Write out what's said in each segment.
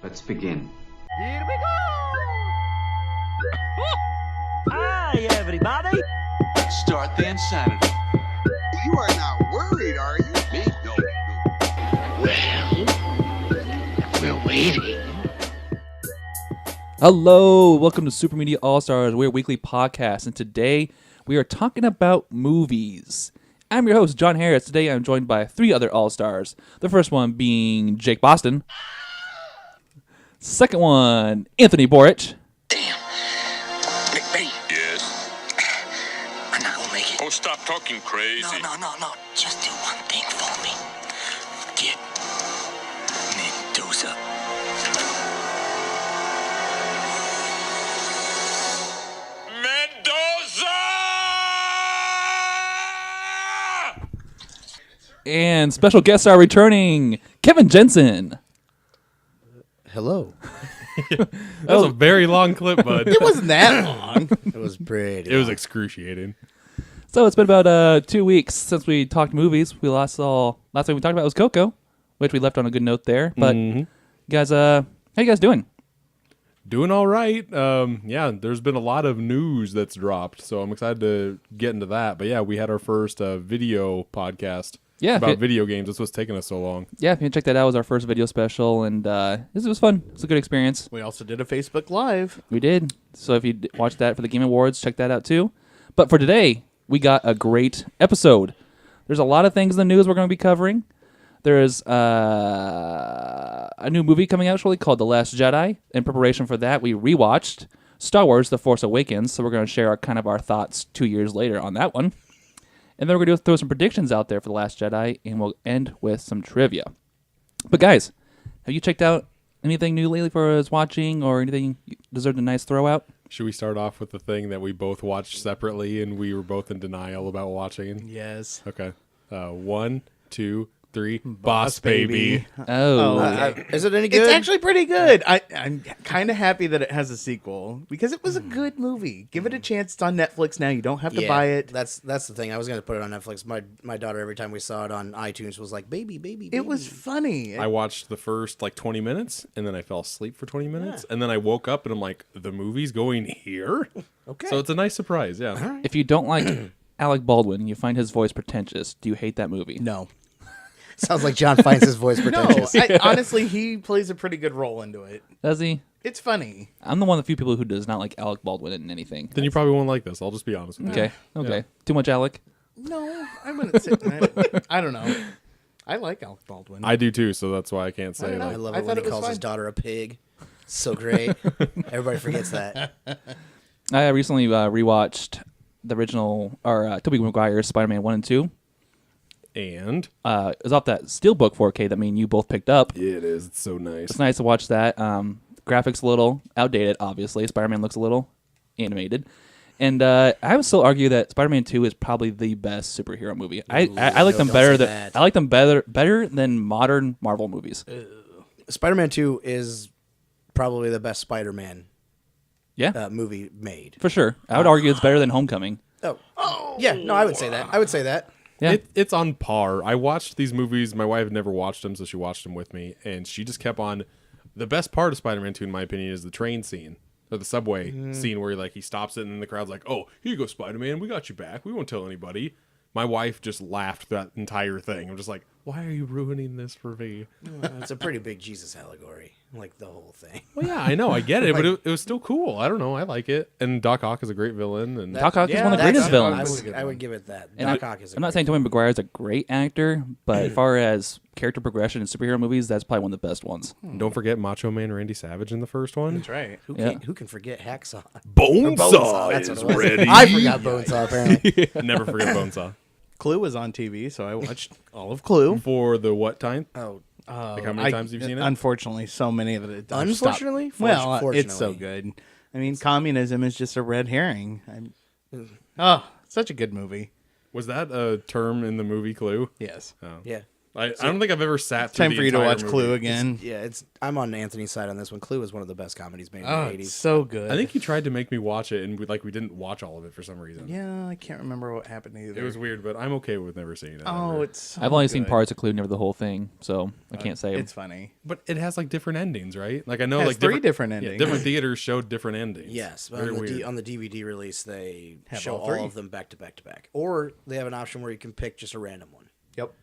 Let's begin. Here we go! Hi, everybody! Start the insanity. You are not worried, are you? Me? No. Well, we're waiting. Hello, welcome to Super Media All-Stars. We're a weekly podcast, and today we are talking about movies. I'm your host, John Harris. Today I'm joined by three other All-Stars. The first one being Jake Boston. Second one, Anthony Borich. Damn. McBee, Yes? I'm not gonna make it. Oh, stop talking crazy. No. Just do one thing for me. Get Mendoza. Mendoza! And special guests are returning, Kevin Jensen. Hello. That was a very long clip, bud. It wasn't that long. It was pretty. It was excruciating. So it's been about 2 weeks since we talked movies. Last thing we talked about was Coco, which we left on a good note there. But guys, how you guys doing? Doing all right. Yeah, there's been a lot of news that's dropped, so I'm excited to get into that. But yeah, we had our first video podcast about video games. That's what's taking us so long. Yeah, if you can check that out, it was our first video special, and this was fun. It was a good experience. We also did a Facebook Live. We did. So if you watched that for the Game Awards, check that out too. But for today, we got a great episode. There's a lot of things in the news we're going to be covering. There's a new movie coming out shortly called The Last Jedi. In preparation for that, we rewatched Star Wars The Force Awakens, so we're going to share our thoughts 2 years later on that one. And then we're going to throw some predictions out there for The Last Jedi, and we'll end with some trivia. But guys, have you checked out anything new lately for us watching, or anything you deserved a nice throw out? Should we start off with the thing that we both watched separately and we were both in denial about watching? Yes. Okay. 1, 2, 3. Boss Baby. Oh. Is it any good? It's actually pretty good. I'm kind of happy that it has a sequel because it was a good movie. Give it a chance. It's on Netflix now. You don't have to buy it. That's the thing. I was going to put it on Netflix. My daughter, every time we saw it on iTunes, was like, baby. It was funny. I watched the first 20 minutes and then I fell asleep for 20 minutes. And then I woke up and I'm like, the movie's going here? Okay. So it's a nice surprise. Yeah. All right. If you don't like Alec Baldwin, you find his voice pretentious, do you hate that movie? No. Sounds like John finds his voice No, pretentious. honestly, he plays a pretty good role into it. Does he? It's funny. I'm the one of the few people who does not like Alec Baldwin in anything. Then you probably won't like this. I'll just be honest with you. Okay. Yeah. Too much Alec? No, I wouldn't say I don't know. I like Alec Baldwin. I do too, so that's why I can't say I don't that. I love I it when thought he it was calls his fine. daughter a pig. So great. Everybody forgets that. I recently rewatched the original, Tobey Maguire's Spider-Man 1 and 2. And It was off that Steelbook 4K that me and you both picked up. it is. It's so nice. It's nice to watch that. Graphics a little outdated, obviously. Spider-Man looks a little animated. And I would still argue that Spider-Man 2 is probably the best superhero movie. I like them don't better say than that. I like them better than modern Marvel movies. Spider-Man 2 is probably the best Spider-Man Yeah, movie made. for sure. I would argue it's better than Homecoming. Oh. Yeah, no, I would say that. Yeah. It's on par. I watched these movies. My wife had never watched them, so she watched them with me, and she just kept on. The best part of Spider-Man 2, in my opinion, is the train scene. Or the subway scene where he stops it and then the crowd's like, oh, here you go, Spider-Man. We got you back. We won't tell anybody. My wife just laughed that entire thing. I'm just like, why are you ruining this for me? It's a pretty big Jesus allegory, like the whole thing. Well, yeah, I know. I get it, but it was still cool. I don't know. I like it. And Doc Ock is a great villain. And Doc Ock is one of the greatest villains. I would give it that. And Doc Ock is. I'm not saying Tobey Maguire is a great actor, but as far as character progression in superhero movies, that's probably one of the best ones. don't forget Macho Man Randy Savage in the first one. That's right. Who can forget Hacksaw? Bonesaw That's is what it was. ready. I forgot Bonesaw, apparently. Never forget Bonesaw. Clue was on TV, so I watched all of Clue. For the what time? Oh, Like how many times you've seen it? Unfortunately, so many that it I've Unfortunately? stopped. Well, Fortunately. it's so good. I mean, communism is just a red herring. Such a good movie. Was that a term in the movie Clue? Yes. Oh. yeah. I don't think I've ever sat through Time the for you to entire watch movie. Clue again. Yeah, I'm on Anthony's side on this one. Clue is one of the best comedies made in Oh, the it's 80s. so good. I think he tried to make me watch it, and we didn't watch all of it for some reason. Yeah, I can't remember what happened either. It was weird, but I'm okay with never seeing it. Oh, ever. it's. So I've only seen good. parts of Clue, never the whole thing, so I can't say. It's funny. But it has like different endings, right? Like I know Has like three different endings. different theaters showed different endings. Yes, but Very on the, weird. on the DVD release, they Have show all three. all of them back to back to back. Or they have an option where you can pick just a random one. Yep.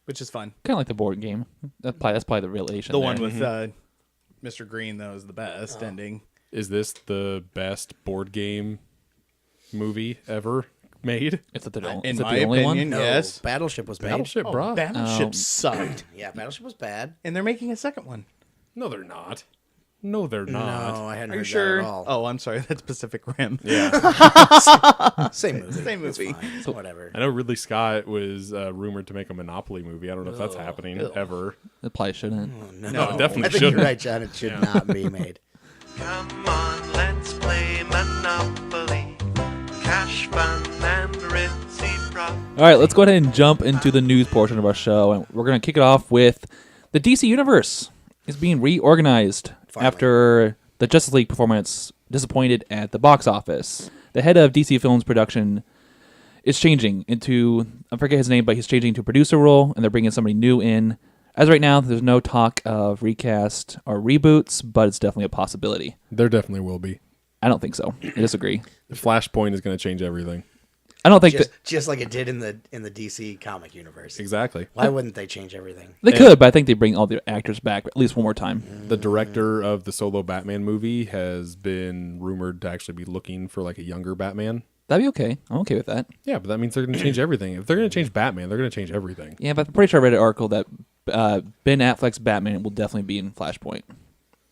Which is fun. Kind of like the board game. That's probably the relation. The there. one with Mr. Green, though, is the best ending. Is this the best board game movie ever made? Is it the, In is it my the only opinion, one? yes. Battleship was made. Battleship, bro. Battleship Oh. sucked. Yeah, Battleship was bad. And they're making a second one. No, they're not. No, they're not. No, I hadn't Are you heard sure? that at all. Oh, I'm sorry. That's Pacific Rim. Yeah, Same movie. Same It's movie. fine. Whatever. I know Ridley Scott was rumored to make a Monopoly movie. I don't know if that's happening ever. It probably shouldn't. No, No, it definitely I think shouldn't. you're right, John. It should not be made. Come on, let's play Monopoly. Cash fun and reciprocal. All right, let's go ahead and jump into the news portion of our show, and we're going to kick it off with the DC Universe is being reorganized Finally. after the Justice League performance disappointed at the box office. The head of DC Films production is changing into, I forget his name, but he's changing to a producer role, and they're bringing somebody new in. As right now, there's no talk of recast or reboots, but it's definitely a possibility. There definitely will be. I don't think so. I disagree. Flashpoint is going to change everything. I don't think Just like it did in the DC comic universe. Exactly. Why wouldn't they change everything? they could, but I think they bring all the actors back at least one more time. The director of the solo Batman movie has been rumored to actually be looking for like a younger Batman. That'd be okay. I'm okay with that. Yeah, but that means they're going to change everything. If they're going to change Batman, they're going to change everything. Yeah, but I'm pretty sure I read an article that Ben Affleck's Batman will definitely be in Flashpoint.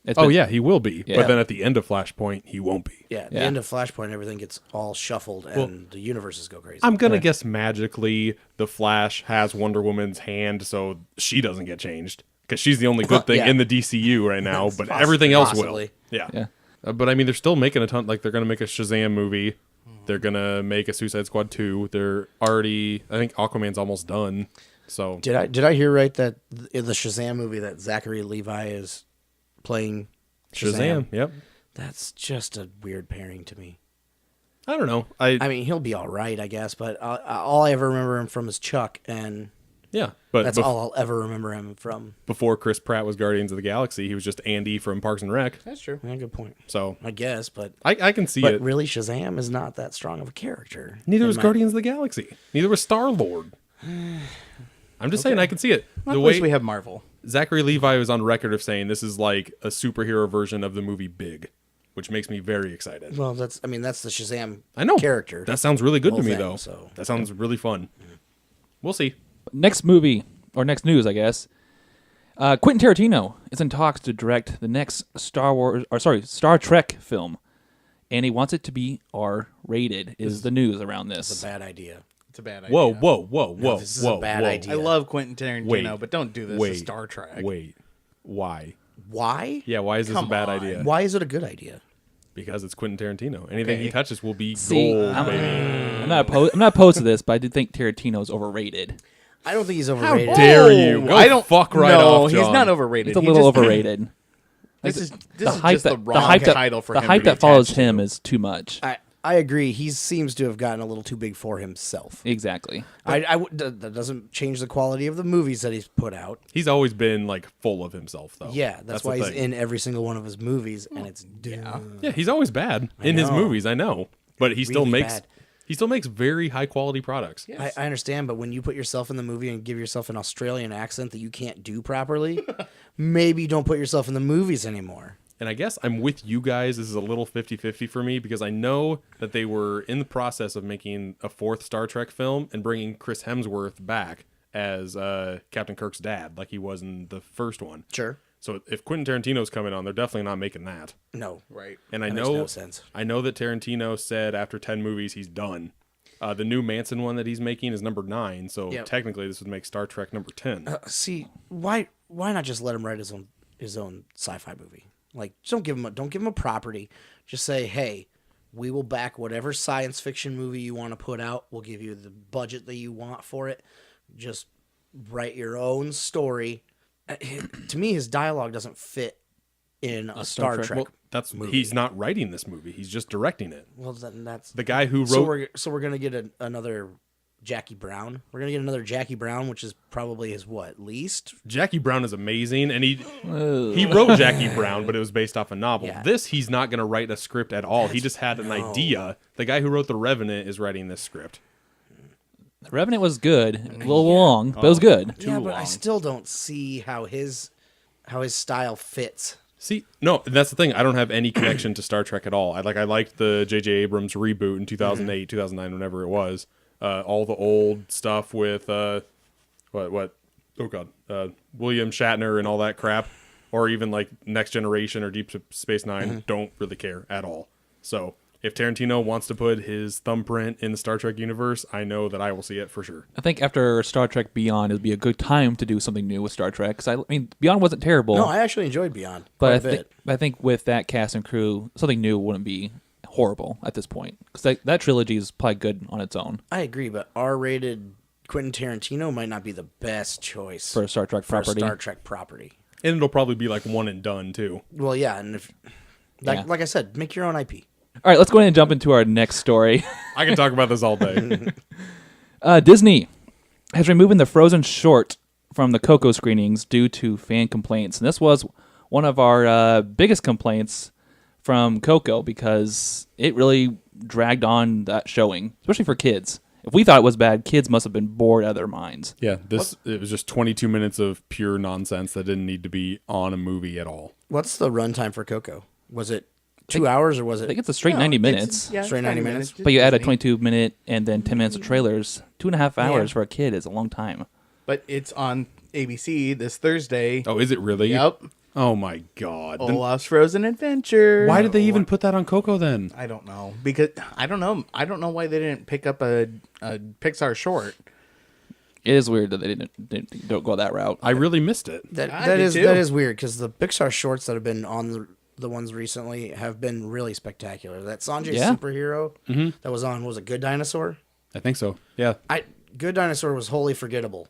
It's Oh been- yeah, he will be. Yeah. But then at the end of Flashpoint, he won't be. Yeah, at the Yeah. end of Flashpoint, everything gets all shuffled and the universes go crazy. I'm gonna guess magically the Flash has Wonder Woman's hand, so she doesn't get changed because she's the only good thing Yeah. in the DCU right now. But Poss- everything else possibly. will. Yeah. Yeah. But I mean, they're still making a ton. Like they're gonna make a Shazam movie. They're gonna make a Suicide Squad 2. They're already. I think Aquaman's almost done. So Did I hear right that in the Shazam movie that Zachary Levi is playing Shazam. Yep. That's just a weird pairing to me. I don't know. I mean, he'll be all right, I guess, but all I ever remember him from is Chuck, and yeah. But that's all I'll ever remember him from. before Chris Pratt was Guardians of the Galaxy, he was just Andy from Parks and Rec. That's true. Yeah, good point. So I guess, but I can see but it. really, Shazam is not that strong of a character. Neither in was my- Guardians of the Galaxy. Neither was Star Lord. I'm just saying I can see it. At The least way we have Marvel. Zachary Levi was on record of saying this is like a superhero version of the movie Big, which makes me very excited. Well, that's the Shazam I know character. That sounds really good to whole me thing, though. so- That sounds really fun. We'll see. Next movie, or next news, I guess. Quentin Tarantino is in talks to direct the next Star Trek film, and he wants it to be R-rated. Is the news around this? It's a bad idea. It's a bad idea. Whoa. this is a bad idea. I love Quentin Tarantino, Wait. but don't do this Wait. to Star Trek. Wait. Why? Why? Yeah, why is this a Come bad on. idea? Why is it a good idea? Because it's Quentin Tarantino. Anything he Okay. touches will be See, gold, I'm baby. not opposed to this, but I do think Tarantino's overrated. I don't think he's overrated. dare you? Go I don't fuck right no, off, he's John. not overrated. It's a He little just- overrated. This is the just hype the wrong title for the him. hype to be that follows attached to. him is too much. I agree. He seems to have gotten a little too big for himself. Exactly. That doesn't change the quality of the movies that he's put out. He's always been like full of himself though. Yeah, that's why the he's thing. in every single one of his movies, and it's Yeah, he's always bad in his know. movies, I know. But he still Really makes bad. he still makes very high quality products. I understand, but when you put yourself in the movie and give yourself an Australian accent that you can't do properly, maybe don't put yourself in the movies anymore. And I guess I'm with you guys. This is a little 50-50 for me because I know that they were in the process of making a fourth Star Trek film and bringing Chris Hemsworth back as Captain Kirk's dad like he was in the first one. Sure. So if Quentin Tarantino's coming on, they're definitely not making that. No. Right. And I That know makes no sense. I know that Tarantino said after 10 movies he's done. The new Manson one that he's making is number 9, so Yep. technically this would make Star Trek number 10. See, why not just let him write his own sci-fi movie? Like, just don't give him a property. Just say, hey, we will back whatever science fiction movie you want to put out. We'll give you the budget that you want for it. Just write your own story. To me, his dialogue doesn't fit in a Star Trek. Well, that's he's not writing this movie. He's just directing it. Well, then that's The guy who wrote. So we're gonna get another Jackie Brown. We're gonna get another Jackie Brown, which is probably his least. Jackie Brown is amazing, and he wrote Jackie Brown, but it was based off a novel. Yeah. This, he's not going to write a script at all. He just had an idea. The guy who wrote The Revenant is writing this script. Revenant was good, a little long, but it was good. Yeah, but I still don't see how his style fits. See, no, that's the thing. I don't have any connection to Star Trek at all. I liked the J.J. Abrams reboot in 2008, 2009, whenever it was. All the old stuff with William Shatner and all that crap, or even like Next Generation or Deep Space Nine. Don't really care at all. So if Tarantino wants to put his thumbprint in the Star Trek universe, I know that I will see it for sure. I think after Star Trek Beyond, it'd be a good time to do something new with Star Trek. Because I mean, Beyond wasn't terrible. No, I actually enjoyed Beyond but quite a bit. I think with that cast and crew, something new wouldn't be horrible at this point. Because that trilogy is probably good on its own I agree, but R-rated Quentin Tarantino might not be the best choice for a Star Trek property. And it'll probably be like one and done too. Well, yeah, and if like I said, make your own IP. All right, let's go ahead and jump into our next story. I can talk about this all day. Disney has removed the Frozen short from the Coco screenings due to fan complaints. And this was one of our biggest complaints from Coco because it really dragged on that showing, especially for kids. If we thought it was bad, kids must have been bored out of their minds. Yeah, it was just 22 minutes of pure nonsense that didn't need to be on a movie at all. What's the runtime for Coco? Was it 2 hours or was it? I think it's a straight 90 minutes. Straight 90 minutes. But you add a 22-minute and then 10 minutes of trailers. 2.5 hours Yeah. for a kid is a long time. But it's on ABC this Thursday. Oh, is it really? Yep. Oh my God. Then Olaf's Frozen Adventure. why did they even put that on Coco then? I don't know. Because I don't know why they didn't pick up a Pixar short. It is weird that they don't go that route. I really missed it. I That did is too. that is weird because the Pixar shorts that have been on the ones recently have been really spectacular. That Sanjay Yeah. superhero that was on was it Good Dinosaur? I think so. Yeah. Good Dinosaur was wholly forgettable,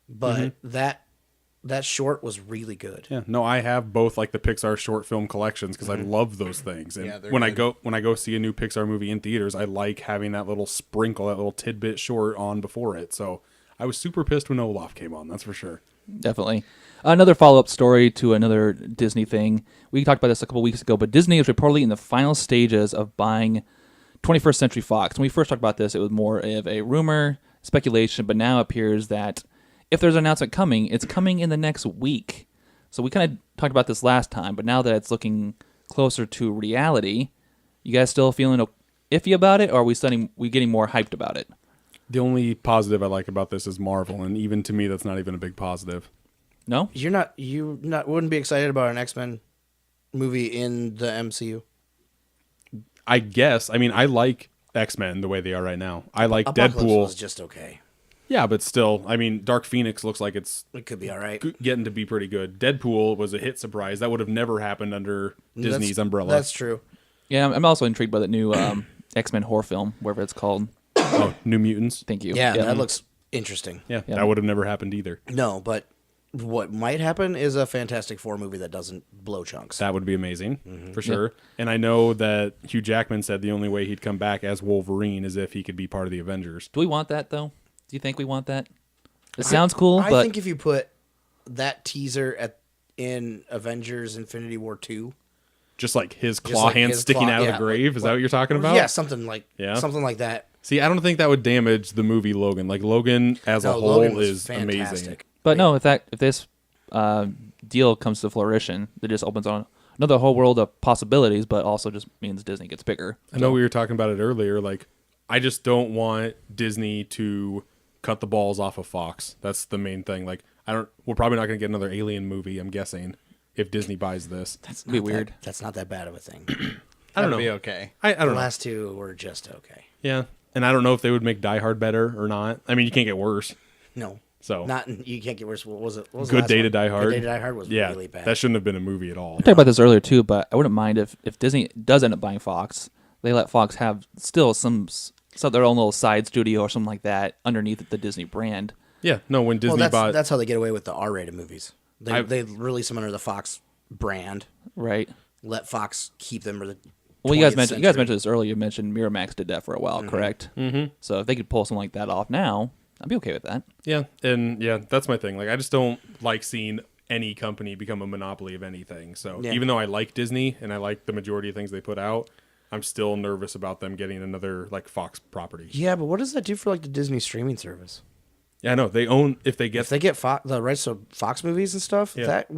but that short was really good. Yeah. No, I have both like the Pixar short film collections because I love those things. And Yeah, they're when good. I go see a new Pixar movie in theaters, I like having that little sprinkle, that little tidbit short on before it. So I was super pissed when Olaf came on. That's for sure. Definitely. Another follow-up story to another Disney thing. We talked about this a couple weeks ago, but Disney is reportedly in the final stages of buying 21st Century Fox. When we first talked about this, it was more of a rumor, speculation, but now it appears that if there's an announcement coming, it's coming in the next week. So we kind of talked about this last time, but now that it's looking closer to reality, you guys still feeling iffy about it, or are we getting more hyped about it? The only positive I like about this is Marvel, and even to me, that's not even a big positive. No? You wouldn't be excited about an X-Men movie in the MCU? I guess. I mean, I like X-Men the way they are right now. I like Apocalypse Deadpool. was just okay. Yeah, but still, I mean, Dark Phoenix looks like it's It could be all right. getting to be pretty good. Deadpool was a hit surprise. That would have never happened under Disney's umbrella. That's true. Yeah, I'm also intrigued by the new X-Men horror film, whatever it's called. Oh, New Mutants. Thank you. Yeah, that looks interesting. Yeah, that would have never happened either. No, but what might happen is a Fantastic Four movie that doesn't blow chunks. That would be amazing, for sure. And I know that Hugh Jackman said the only way he'd come back as Wolverine is if he could be part of the Avengers. Do we want that, though? Do you think we want that? It sounds cool, I but think if you put that teaser in Avengers Infinity War 2. Just like his claw like hands his sticking claw- out of yeah, the grave? Is that what you're talking about? Yeah, something like that. See, I don't think that would damage the movie Logan. Like, Logan as a No, whole Logan was is amazing. fantastic. But no, if this deal comes to fruition, it just opens on another whole world of possibilities, but also just means Disney gets bigger. I know we were talking about it earlier. Like, I just don't want Disney to cut the balls off of Fox. That's the main thing. Like, we're probably not going to get another Alien movie, I'm guessing, if Disney buys this. That's be weird. That's not that bad of a thing. I don't know. That'd be okay. I The don't know. last two were just okay. Yeah. And I don't know if they would make Die Hard better or not. I mean, you can't get worse. No. So You can't get worse. What was it? What was the Good last Day to one? Die Hard. Good Day to Die Hard was Yeah, really bad. that shouldn't have been a movie at all. We talked about this earlier too, but I wouldn't mind if Disney does end up buying Fox, they let Fox have still some their own little side studio or something like that underneath the Disney brand. Yeah, no, when Disney Well, bought... that's how they get away with the R-rated movies. They release them under the Fox brand. Right. Let Fox keep them. Well, you guys mentioned this earlier. You mentioned Miramax did that for a while, correct? Mm-hmm. So if they could pull something like that off now, I'd be okay with that. Yeah, and that's my thing. Like, I just don't like seeing any company become a monopoly of anything. So even though I like Disney and I like the majority of things they put out, I'm still nervous about them getting another like Fox property. Yeah, but what does that do for like the Disney streaming service? Yeah, I know they own if they get the rights to Fox movies and stuff. That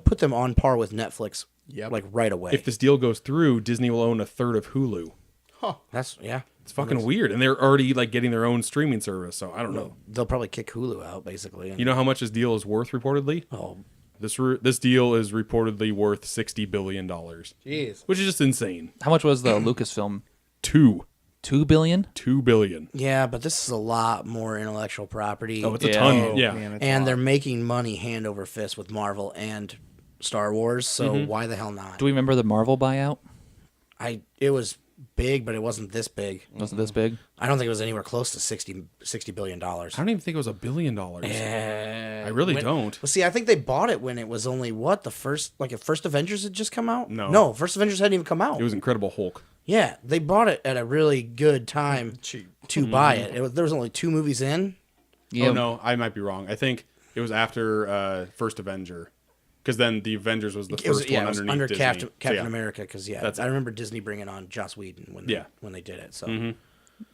put them on par with Netflix. Like right away. If this deal goes through, Disney will own a third of Hulu. Huh. It's fucking weird, and they're already like getting their own streaming service. So I don't know. They'll probably kick Hulu out basically. You know how much this deal is worth reportedly? Oh, this deal is reportedly worth $60 billion. Jeez. Which is just insane. How much was the Lucasfilm? $2 billion? $2 billion. yeah, but this is a lot more intellectual property. Oh, it's a ton. Yeah. Man, it's and a they're lot. making money hand over fist with Marvel and Star Wars. So why the hell not? Do we remember the Marvel buyout? It was big, but it wasn't this big. Wasn't this big? I don't think it was anywhere close to $60 billion. I don't even think it was $1 billion. I really don't. Well, see, I think they bought it when it was only the first Avengers had just come out. No, first Avengers hadn't even come out. It was Incredible Hulk. Yeah, they bought it at a really good time to buy it. There was only 2 movies in. Yeah. Oh no, I might be wrong. I think it was after First Avenger, because then the Avengers was the first one it was underneath under Disney. Captain America. Because I remember Disney bringing on Joss Whedon when they did it. So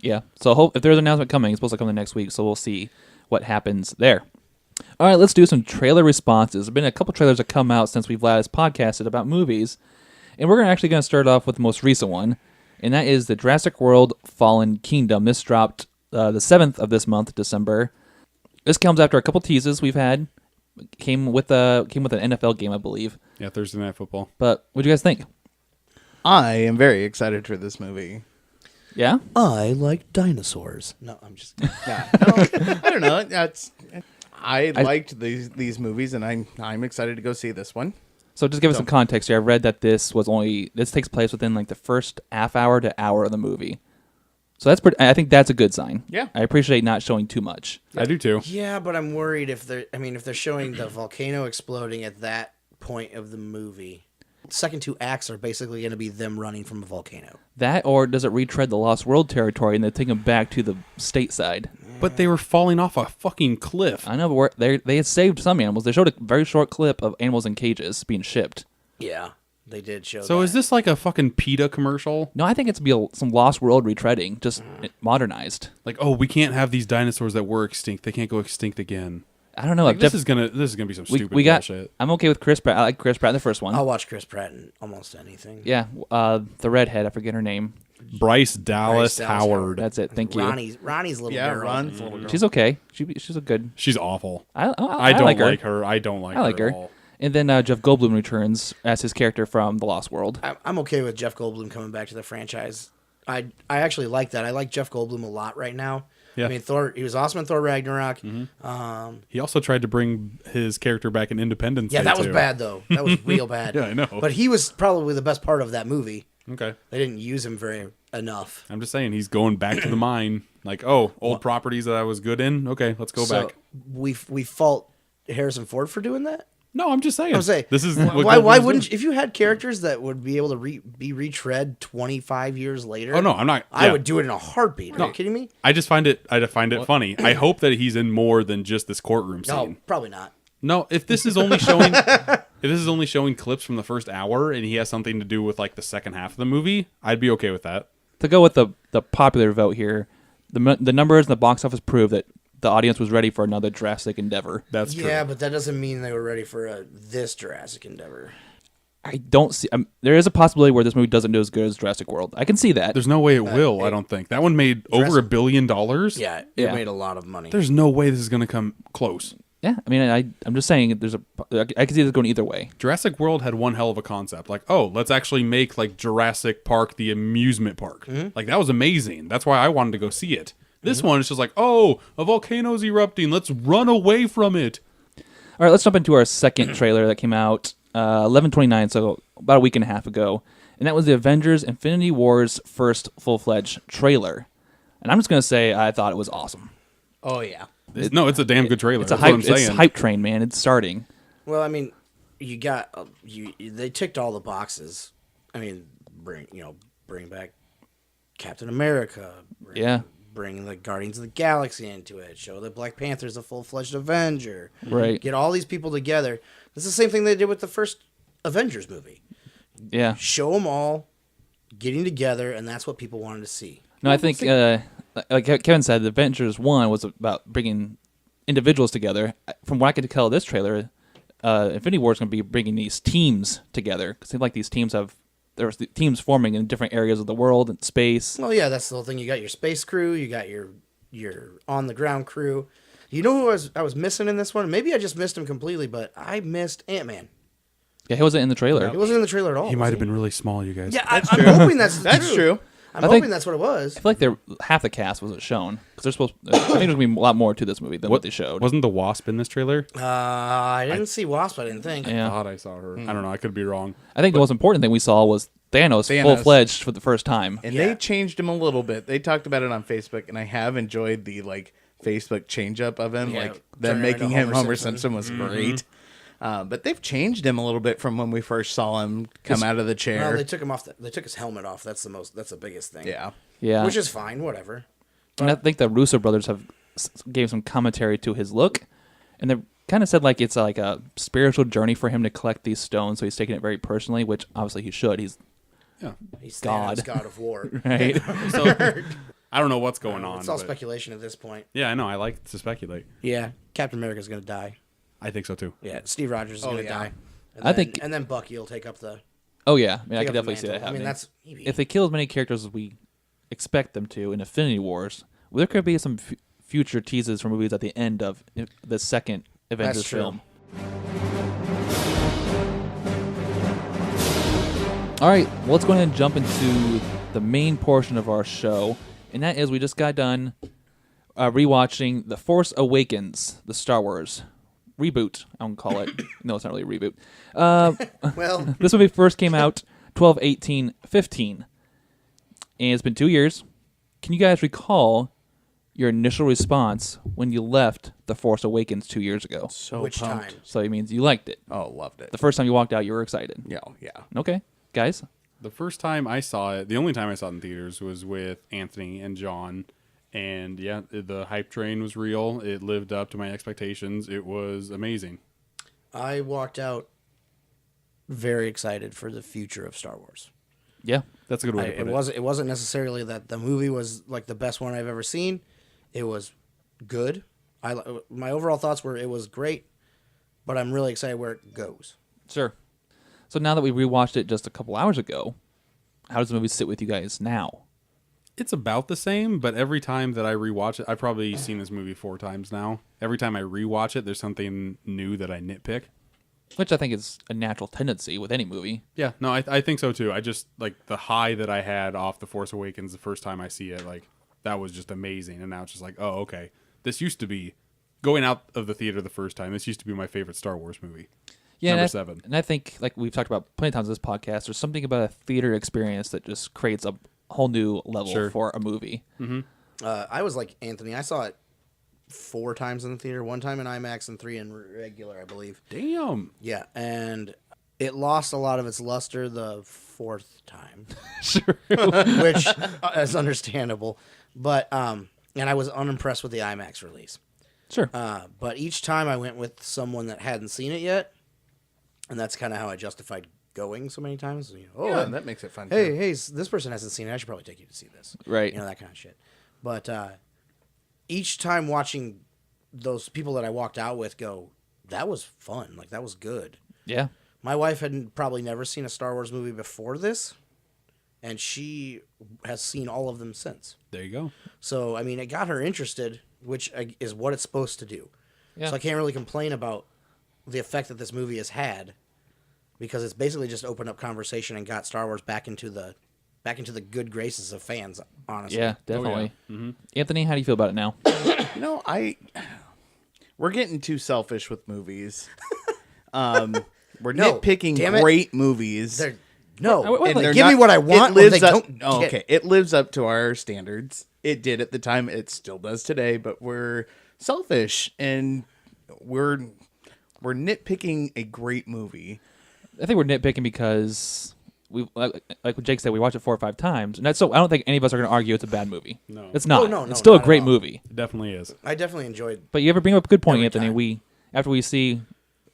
Yeah. So if there's an announcement coming, it's supposed to come the next week. So we'll see what happens there. All right, let's do some trailer responses. There've been a couple trailers that come out since we've last podcasted about movies. And we're actually going to start off with the most recent one. And that is the Jurassic World Fallen Kingdom. This dropped the 7th of this month, December. This comes after a couple teases we've had. Came with an NFL game, I believe. Yeah, Thursday Night Football. But what do you guys think? I am very excited for this movie. Yeah? I like dinosaurs. No, I'm just. Yeah, no, I don't know. I liked these movies, and I'm excited to go see this one. So just give us some context here. I read that this takes place within like the first half hour to hour of the movie. So I think that's a good sign. Yeah. I appreciate not showing too much. I do too. Yeah, but I'm worried if they're showing the volcano exploding at that point of the movie. Second 2 acts are basically going to be them running from a volcano. That, or does it retread the Lost World territory and they take them back to the stateside? But they were falling off a fucking cliff. I know, but they had saved some animals. They showed a very short clip of animals in cages being shipped. Yeah, they did show. So that. is this like a fucking PETA commercial? No, I think it's some Lost World retreading, just modernized. Like, oh, we can't have these dinosaurs that were extinct. They can't go extinct again. I don't know. Like, this is gonna be some stupid bullshit. I'm okay with Chris Pratt. I like Chris Pratt in the first one. I'll watch Chris Pratt in almost anything. Yeah, the redhead. I forget her name. Bryce Dallas Howard. That's it. Thank you. Ronnie's little girl. Ron's little girl. She's okay. She's a good. She's awful. I don't like like her. I don't like I like her her. at all. And then Jeff Goldblum returns as his character from The Lost World. I'm okay with Jeff Goldblum coming back to the franchise. I actually like that. I like Jeff Goldblum a lot right now. Yeah. I mean, Thor. He was awesome in Thor Ragnarok. He also tried to bring his character back in Independence Day. Yeah, that was too. bad though. That was real bad. Yeah, I know. But he was probably the best part of that movie. Okay. They didn't use him enough. I'm just saying he's going back to the mine. Like, oh, old properties that I was good in. Okay, let's go back. We fault Harrison Ford for doing that. No, I'm just saying. I'm saying this is why wouldn't you, if you had characters that would be able to be retread 25 years later? Oh no, I'm not. I yeah. would do it in a heartbeat. Are you kidding me? I find it funny. I hope that he's in more than just this courtroom scene. No, probably not. No, if this is only showing clips from the first hour and he has something to do with like the second half of the movie, I'd be okay with that. To go with the popular vote here, the numbers in the box office prove that the audience was ready for another Jurassic endeavor. That's true. Yeah, but that doesn't mean they were ready for this Jurassic endeavor. I don't see. There is a possibility where this movie doesn't do as good as Jurassic World. I can see that. There's no way it will. I don't think that one made over $1 billion. Yeah, it made a lot of money. There's no way this is going to come close. Yeah, I mean, I'm just saying. I can see this going either way. Jurassic World had one hell of a concept. Like, oh, let's actually make like Jurassic Park the amusement park. Like that was amazing. That's why I wanted to go see it. This one is just like, oh, a volcano's erupting. Let's run away from it. All right, let's jump into our second trailer that came out 11/29, so about a week and a half ago, and that was the Avengers: Infinity War's first full-fledged trailer. And I'm just gonna say, I thought it was awesome. Oh yeah. It's a damn good trailer. It's a That's what I'm hype. It's saying. hype train, man. It's starting. Well, I mean, you got they ticked all the boxes. I mean, bring back Captain America. Bring the Guardians of the Galaxy into it. Show that Black Panther's a full-fledged Avenger. Right. Get all these people together. It's the same thing they did with the first Avengers movie. Yeah. Show them all getting together, and that's what people wanted to see. No, I think like Kevin said, Avengers 1 was about bringing individuals together. From what I could tell of this trailer, Infinity War is going to be bringing these teams together because like these teams there's the teams forming in different areas of the world and space. Well, yeah, that's the whole thing. You got your space crew, you got your on the ground crew. You know who I was missing in this one? Maybe I just missed him completely, but I missed Ant-Man. Yeah, he wasn't in the trailer. He wasn't in the trailer at all. He might have been really small, you guys. Yeah, I'm hoping that's true. I'm I hoping think- that's what it was. I feel like half the cast wasn't shown because they're supposed. I think there's gonna be a lot more to this movie than what they showed. Wasn't the Wasp in this trailer? I didn't see Wasp. I didn't think. I Yeah, thought I saw her. I don't know. I could be wrong. I think the most important thing we saw was Thanos. Full fledged for the first time. And Yeah. they changed him a little bit. They talked about it on Facebook, and I have enjoyed the Facebook change up of him. Yeah, Them turning making into him Homer Homer Simpson. Simpson was great. But they've changed him a little bit from when we first saw him come out of the chair. Well, they took him off. They took his helmet off. That's the biggest thing. Yeah. Yeah, Which is fine. Whatever. and I think the Russo brothers have gave some commentary to his look, and they kind of said like it's like a spiritual journey for him to collect these stones. So he's taking it very personally, which obviously he should. He's He's God. Thanos, God of War. right. So I don't know what's going on. It's all but- speculation at this point. Yeah, I know. I like to speculate. Yeah, Captain America's gonna die. I think so too. Yeah, Steve Rogers is gonna die. And I then- think- and then Bucky will take up the. Oh yeah, I mean, I take could up the definitely see that mantle. happening. I mean, that's If they kill as many characters as we expect them to in Infinity Wars, well, there could be some future teases for movies at the end of the second Avengers true. film. All right, well, let's go ahead and jump into the main portion of our show, and that is we just got done rewatching The Force Awakens, the Star Wars reboot. I don't call it. No, it's not really a reboot. well, This movie first came out 12/18/15, and it's been 2 years. Can you guys recall your initial response when you left The Force Awakens 2 years ago? So which pumped. time? So it means you liked it. Oh, loved it. The first time you walked out, you were excited. Yeah. Okay, guys. The first time I saw it, the only time I saw it in theaters was with Anthony and John. And yeah, the hype train was real. It lived up to my expectations. It was amazing. I walked out very excited for the future of Star Wars. Yeah. That's a good way to put it. It wasn't necessarily that the movie was like the best one I've ever seen. It was good. My overall thoughts were it was great, but I'm really excited where it goes. Sure. So now that we rewatched it just a couple hours ago, how does the movie sit with you guys now? It's about the same, but every time that I rewatch it, I've probably seen this movie 4 times now. Every time I rewatch it, there's something new that I nitpick. Which I think is a natural tendency with any movie. Yeah, no, I think so too. I just, like, the high that I had off The Force Awakens the first time I see it, like, that was just amazing. And now it's just like, oh, okay. This used to be, going out of the theater the first time, this used to be my favorite Star Wars movie. Yeah, Number and 7. And I think, like we've talked about plenty of times in this podcast, there's something about a theater experience that just creates a whole new level Sure. for a movie. I was like Anthony. I saw it 4 times in the theater, 1 time in IMAX and 3 in regular, I believe. Damn. Yeah, and it lost a lot of its luster the 4th time. Sure. Which is understandable. But and I was unimpressed with the IMAX release. Sure. But each time I went with someone that hadn't seen it yet, and that's kind of how I justified going so many times. You know, Yeah, that makes it fun. hey, too. this person hasn't seen it. I should probably take you to see this. Right. You know, that kind of shit. But each time watching those people that I walked out with go, that was fun. Like, that was good. Yeah. My wife had probably never seen a Star Wars movie before this, and she has seen all of them since. There you go. So, I mean, it got her interested, which is what it's supposed to do. Yeah. So I can't really complain about the effect that this movie has had, because it's basically just opened up conversation and got Star Wars back into the good graces of fans, honestly. Yeah, definitely. Anthony, how do you feel about it now? You know, we're getting too selfish with movies. We're No, nitpicking damn it. great movies. They're, no, wait, and they're give me not- what I It want. lives or they up, don't oh, get- okay, it lives up to our standards. It did at the time. It still does today. But we're selfish, and we're nitpicking a great movie. I think we're nitpicking because we, like what Jake said, we watched it 4 or 5 times, and that's so. I don't think any of us are going to argue it's a bad movie. No. It's not. Oh, no, it's still a not at great all. movie. It definitely is. I definitely enjoyed. But you ever bring up a good point, Every Anthony? time. We after we see.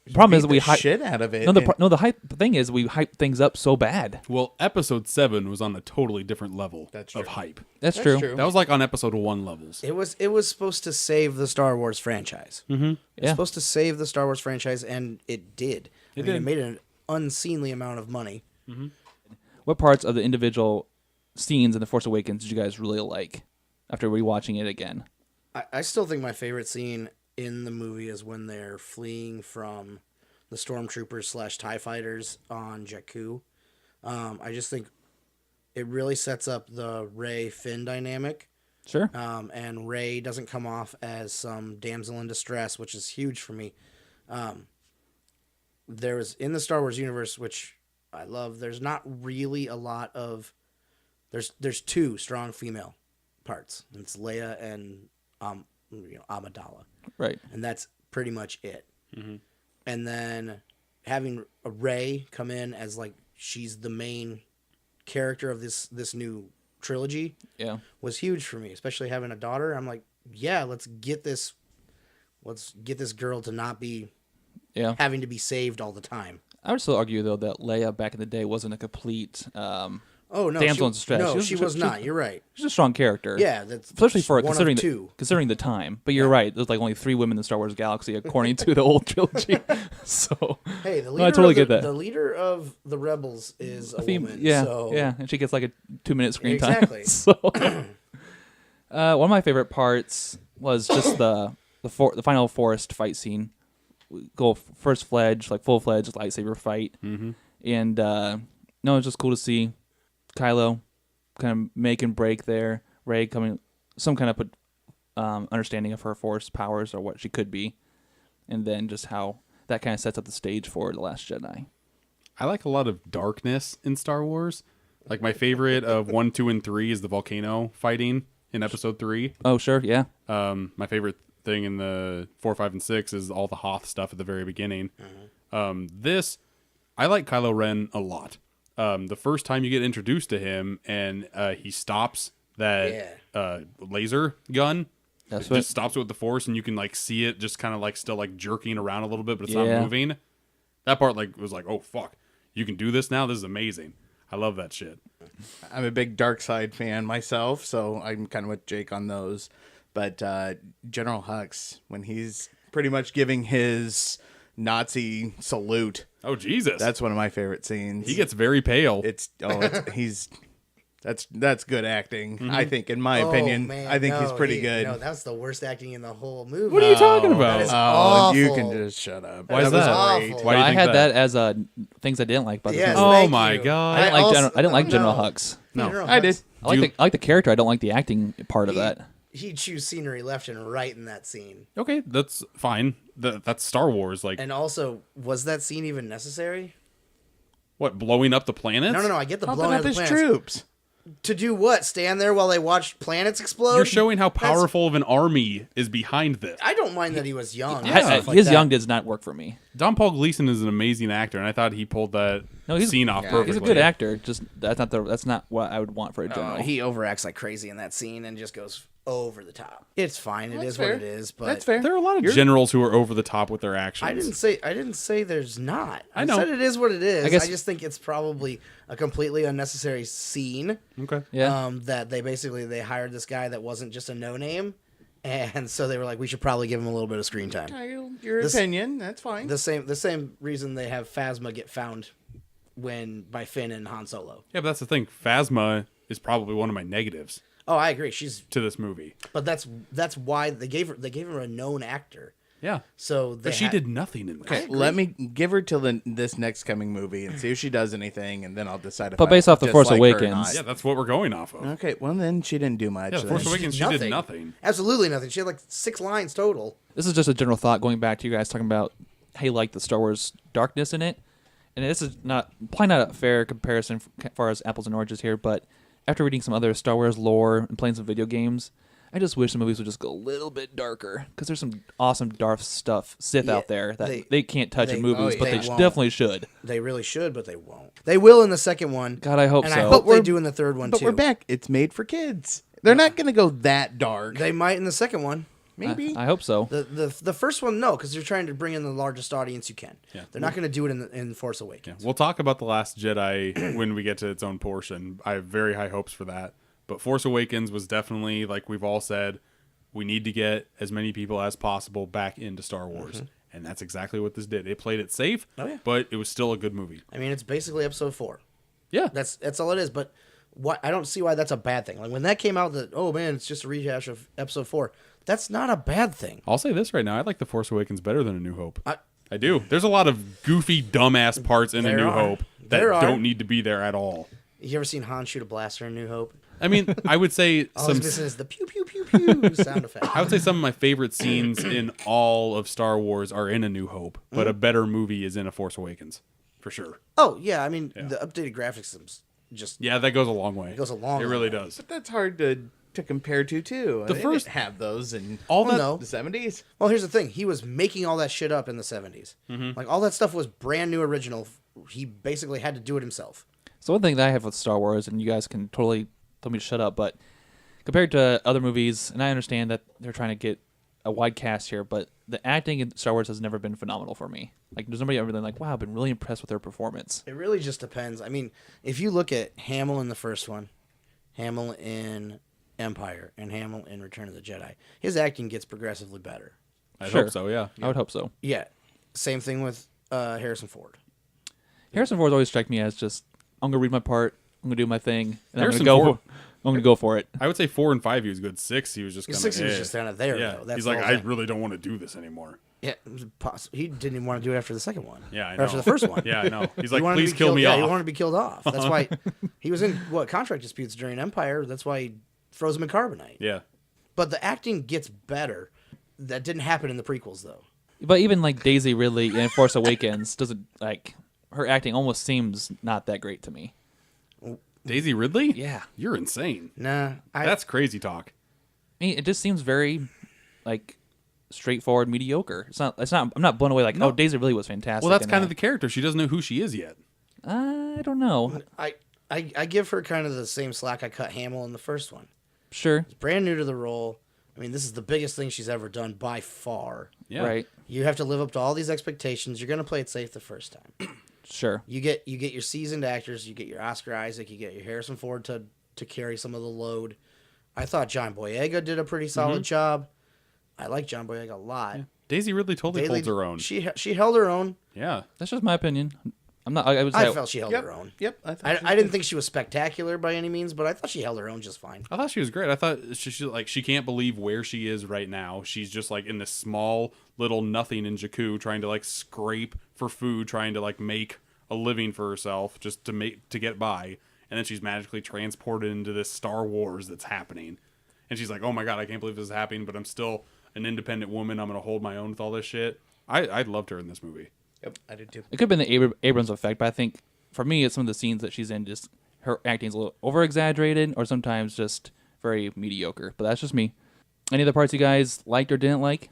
The problem is Beat we the hype shit out of it. No, and- the thing is we hype things up so bad. Well, episode 7 was on a totally different level That's of true. hype. That's, That's true. true. That was like on episode 1 levels. It was supposed to save the Star Wars franchise. Mm-hmm. It was Yeah. supposed to save the Star Wars franchise, and it did. It did. made an unseemly amount of money. What parts of the individual scenes in The Force Awakens did you guys really like after rewatching it again? I still think my favorite scene in the movie is when they're fleeing from the stormtroopers / TIE fighters on Jakku. I just think it really sets up the Rey-Finn dynamic. Sure. And Rey doesn't come off as some damsel in distress, which is huge for me. There was in the Star Wars universe, which I love. There's not really a lot of. There's 2 strong female parts. It's Leia and Amidala, Right. and that's pretty much it. And then having a Rey come in as like she's the main character of this new trilogy Yeah. was huge for me, especially having a daughter. I'm like, yeah, let's get this girl to not be Yeah. having to be saved all the time. I would still argue though that Leia back in the day wasn't a complete Oh no, damsel in distress. No, she was not. You're right. She's a strong character. Yeah, that's Especially for one considering of 2. considering the time. But you're right. There's like only 3 women in the Star Wars galaxy according to the old trilogy. So Hey, the No, leader I totally of the, get that. the leader of the rebels is a woman. yeah, so yeah, and she gets like a 2-minute screen Exactly. time. So, one of my favorite parts was just the final forest fight scene. We go full fledged lightsaber fight, and no, it's just cool to see Kylo kind of make and break there. Rey coming some kind of understanding of her force powers or what she could be, and then just how that kind of sets up the stage for The Last Jedi. I like a lot of darkness in Star Wars. Like my favorite of 1, 2, and 3 is the volcano fighting in episode 3. Oh, sure, yeah. My favorite thing in the 4, 5, and 6 is all the Hoth stuff at the very beginning. I like Kylo Ren a lot. The first time you get introduced to him and he stops that laser gun. That's It what. just stops it with the Force, and you can like see it just kind of like still like jerking around a little bit, but it's Yeah. not moving. That part like was like, oh fuck, you can do this now. This is amazing. I love that shit. I'm a big Dark Side fan myself, so I'm kind of with Jake on those. But General Hux, when he's pretty much giving his Nazi salute, Oh Jesus, that's one of my favorite scenes. he gets very pale. That's good acting. I think, in my opinion, man, I think no, he's pretty good. No, that's the worst acting in the whole movie. What are you talking about? That is Oh, awful. you can just shut up. Why is was that? great. Awful. Why do you I think had that? that as things I didn't like about this Yes, movie. Oh thank my you. God. I didn't like also- I didn't like General no. Hux. No. General I Hux, did. I like the character. I don't like the acting part of that. He chews scenery left and right in that scene. Okay, that's fine. That's Star Wars. Like, And also, was that scene even necessary? what, blowing up the planets? No. I get the Pumping blowing up of the his planets. troops. To do what? Stand there while they watch planets explode? You're showing how That's- powerful of an army is behind this. I don't mind that he was young. and I- stuff like his that. young does not work for me. Don Paul Gleason is an amazing actor, and I thought he pulled that scene off perfectly. He's a good actor. Just that's not what I would want for a general. He overacts like crazy in that scene and just goes over the top. It's fine. It That's is fair. what it is. But That's fair. There are a lot of generals who are over the top with their actions. I didn't say there's not. I know. said it is what it is. I guess- I just think it's probably a completely unnecessary scene. Okay. Yeah. That they hired this guy that wasn't just a no name, and so they were like, we should probably give him a little bit of screen time. Your This- opinion, that's fine. The same reason they have Phasma get found by Finn and Han Solo. Yeah, but that's the thing. Phasma is probably one of my negatives Oh, I agree. She's to this movie. but that's why they gave her a known actor. Yeah. So But she did nothing in this. Okay, let me give her till this next coming movie and see if she does anything, and then I'll decide if But I based off The Force dislike her or Awakens- not. Yeah, that's what we're going off of. Okay, well then she didn't do much. Yeah, The then. Force Awakens, she did nothing. Absolutely nothing. She had like 6 lines total. This is just a general thought going back to you guys talking about how you like the Star Wars darkness in it. And this is probably not a fair comparison as far as apples and oranges here, but after reading some other Star Wars lore and playing some video games, I just wish the movies would just go a little bit darker because there's some awesome Darth stuff, Sith out there that they can't touch in movies, but they won't. definitely should. They really should, but they won't. They will in the second one. God, I hope and so. I hope they do in the third one But too. we're back. It's made for kids. They're not going to go that dark. They might in the second one. Maybe. I hope so. The first one, no, because you're trying to bring in the largest audience you can. Yeah. They're not going to do it in Force Awakens. We'll talk about The Last Jedi when we get to its own portion. I have very high hopes for that. But Force Awakens was definitely, like we've all said, we need to get as many people as possible back into Star Wars. And that's exactly what this did. They played it safe, but it was still a good movie. I mean, it's basically Episode 4. Yeah. That's all it is. But I don't see why that's a bad thing. Like when that came out, oh man, it's just a rehash of Episode 4. That's not a bad thing. I'll say this right now. I like The Force Awakens better than A New Hope. I do. There's a lot of goofy, dumbass parts in A New Hope that don't need to be there at all. You ever seen Han shoot a blaster in New Hope? I mean, I would say all it's missing is the pew pew pew pew sound effect. I would say some of my favorite scenes in all of Star Wars are in A New Hope, but a better movie is in A Force Awakens, for sure. Oh yeah, I mean the updated graphics systems just that goes a long way. It goes a long way. It really does. But that's hard to compare to too. The They first- didn't have those in All that no. the 70s. Well, here's the thing. He was making all that shit up in the 70s. Like all that stuff was brand new, original. He basically had to do it himself. So one thing that I have with Star Wars, and you guys can totally tell me to shut up, but compared to other movies, and I understand that they're trying to get a wide cast here, but the acting in Star Wars has never been phenomenal for me. Like, there's nobody ever been like, wow, I've been really impressed with their performance. It really just depends. I mean, if you look at Hamill in the first one, Hamill in Empire, and Hamill in Return of the Jedi, his acting gets progressively better. I Sure. hope so, yeah. I would hope so. Yeah. Same thing with Harrison Ford. Harrison Ford always struck me as just, I'm going to read my part, I'm going to do my thing, and Harrison I'm Ford- going to go for it. I would say 4 and 5 he was good. 6 he was just kind of 6 he was just kind of there, Yeah, though. That's he's the like, whole I thing. really don't want to do this anymore. Yeah, he didn't even want to do it after the second one. Yeah, I Or know. after the first one. Yeah, I know. He's He like, wanted to please be kill killed- me yeah, off. He wanted to be killed off. That's why he was in contract disputes during Empire. That's why he froze him in carbonite. Yeah. But the acting gets better. That didn't happen in the prequels, though. But even like Daisy Ridley in Force Awakens doesn't, like, her acting almost seems not that great to me. Daisy Ridley? Yeah. You're insane. Nah, That's crazy talk. I mean, it just seems very, like, straightforward, mediocre. It's not. I'm not blown away like, oh, Daisy Ridley was fantastic. Well, that's in kind that. of the character. She doesn't know who she is yet. I don't know. I give her kind of the same slack I cut Hamill in the first one. Sure. Brand new to the role. I mean, this is the biggest thing she's ever done by far. Yeah. Right. You have to live up to all these expectations. You're going to play it safe the first time. Sure. You get your seasoned actors. You get your Oscar Isaac. You get your Harrison Ford to carry some of the load. I thought John Boyega did a pretty solid job. I like John Boyega a lot. Yeah. Daisy Ridley totally holds her own. She held her own. Yeah. That's just my opinion. I'm not. I would say I felt she held her own. Yep. I didn't think she was spectacular by any means, but I thought she held her own just fine. I thought she was great. I thought she can't believe where she is right now. She's just like in this small little nothing in Jakku, trying to like scrape for food, trying to like make a living for herself just to get by. And then she's magically transported into this Star Wars that's happening. And she's like, oh my God, I can't believe this is happening, but I'm still an independent woman. I'm going to hold my own with all this shit. I loved her in this movie. Yep, I did too. it could have been the Abrams effect, but I think for me, it's some of the scenes that she's in. Just her acting's a little over exaggerated, or sometimes just very mediocre. But that's just me. Any other parts you guys liked or didn't like?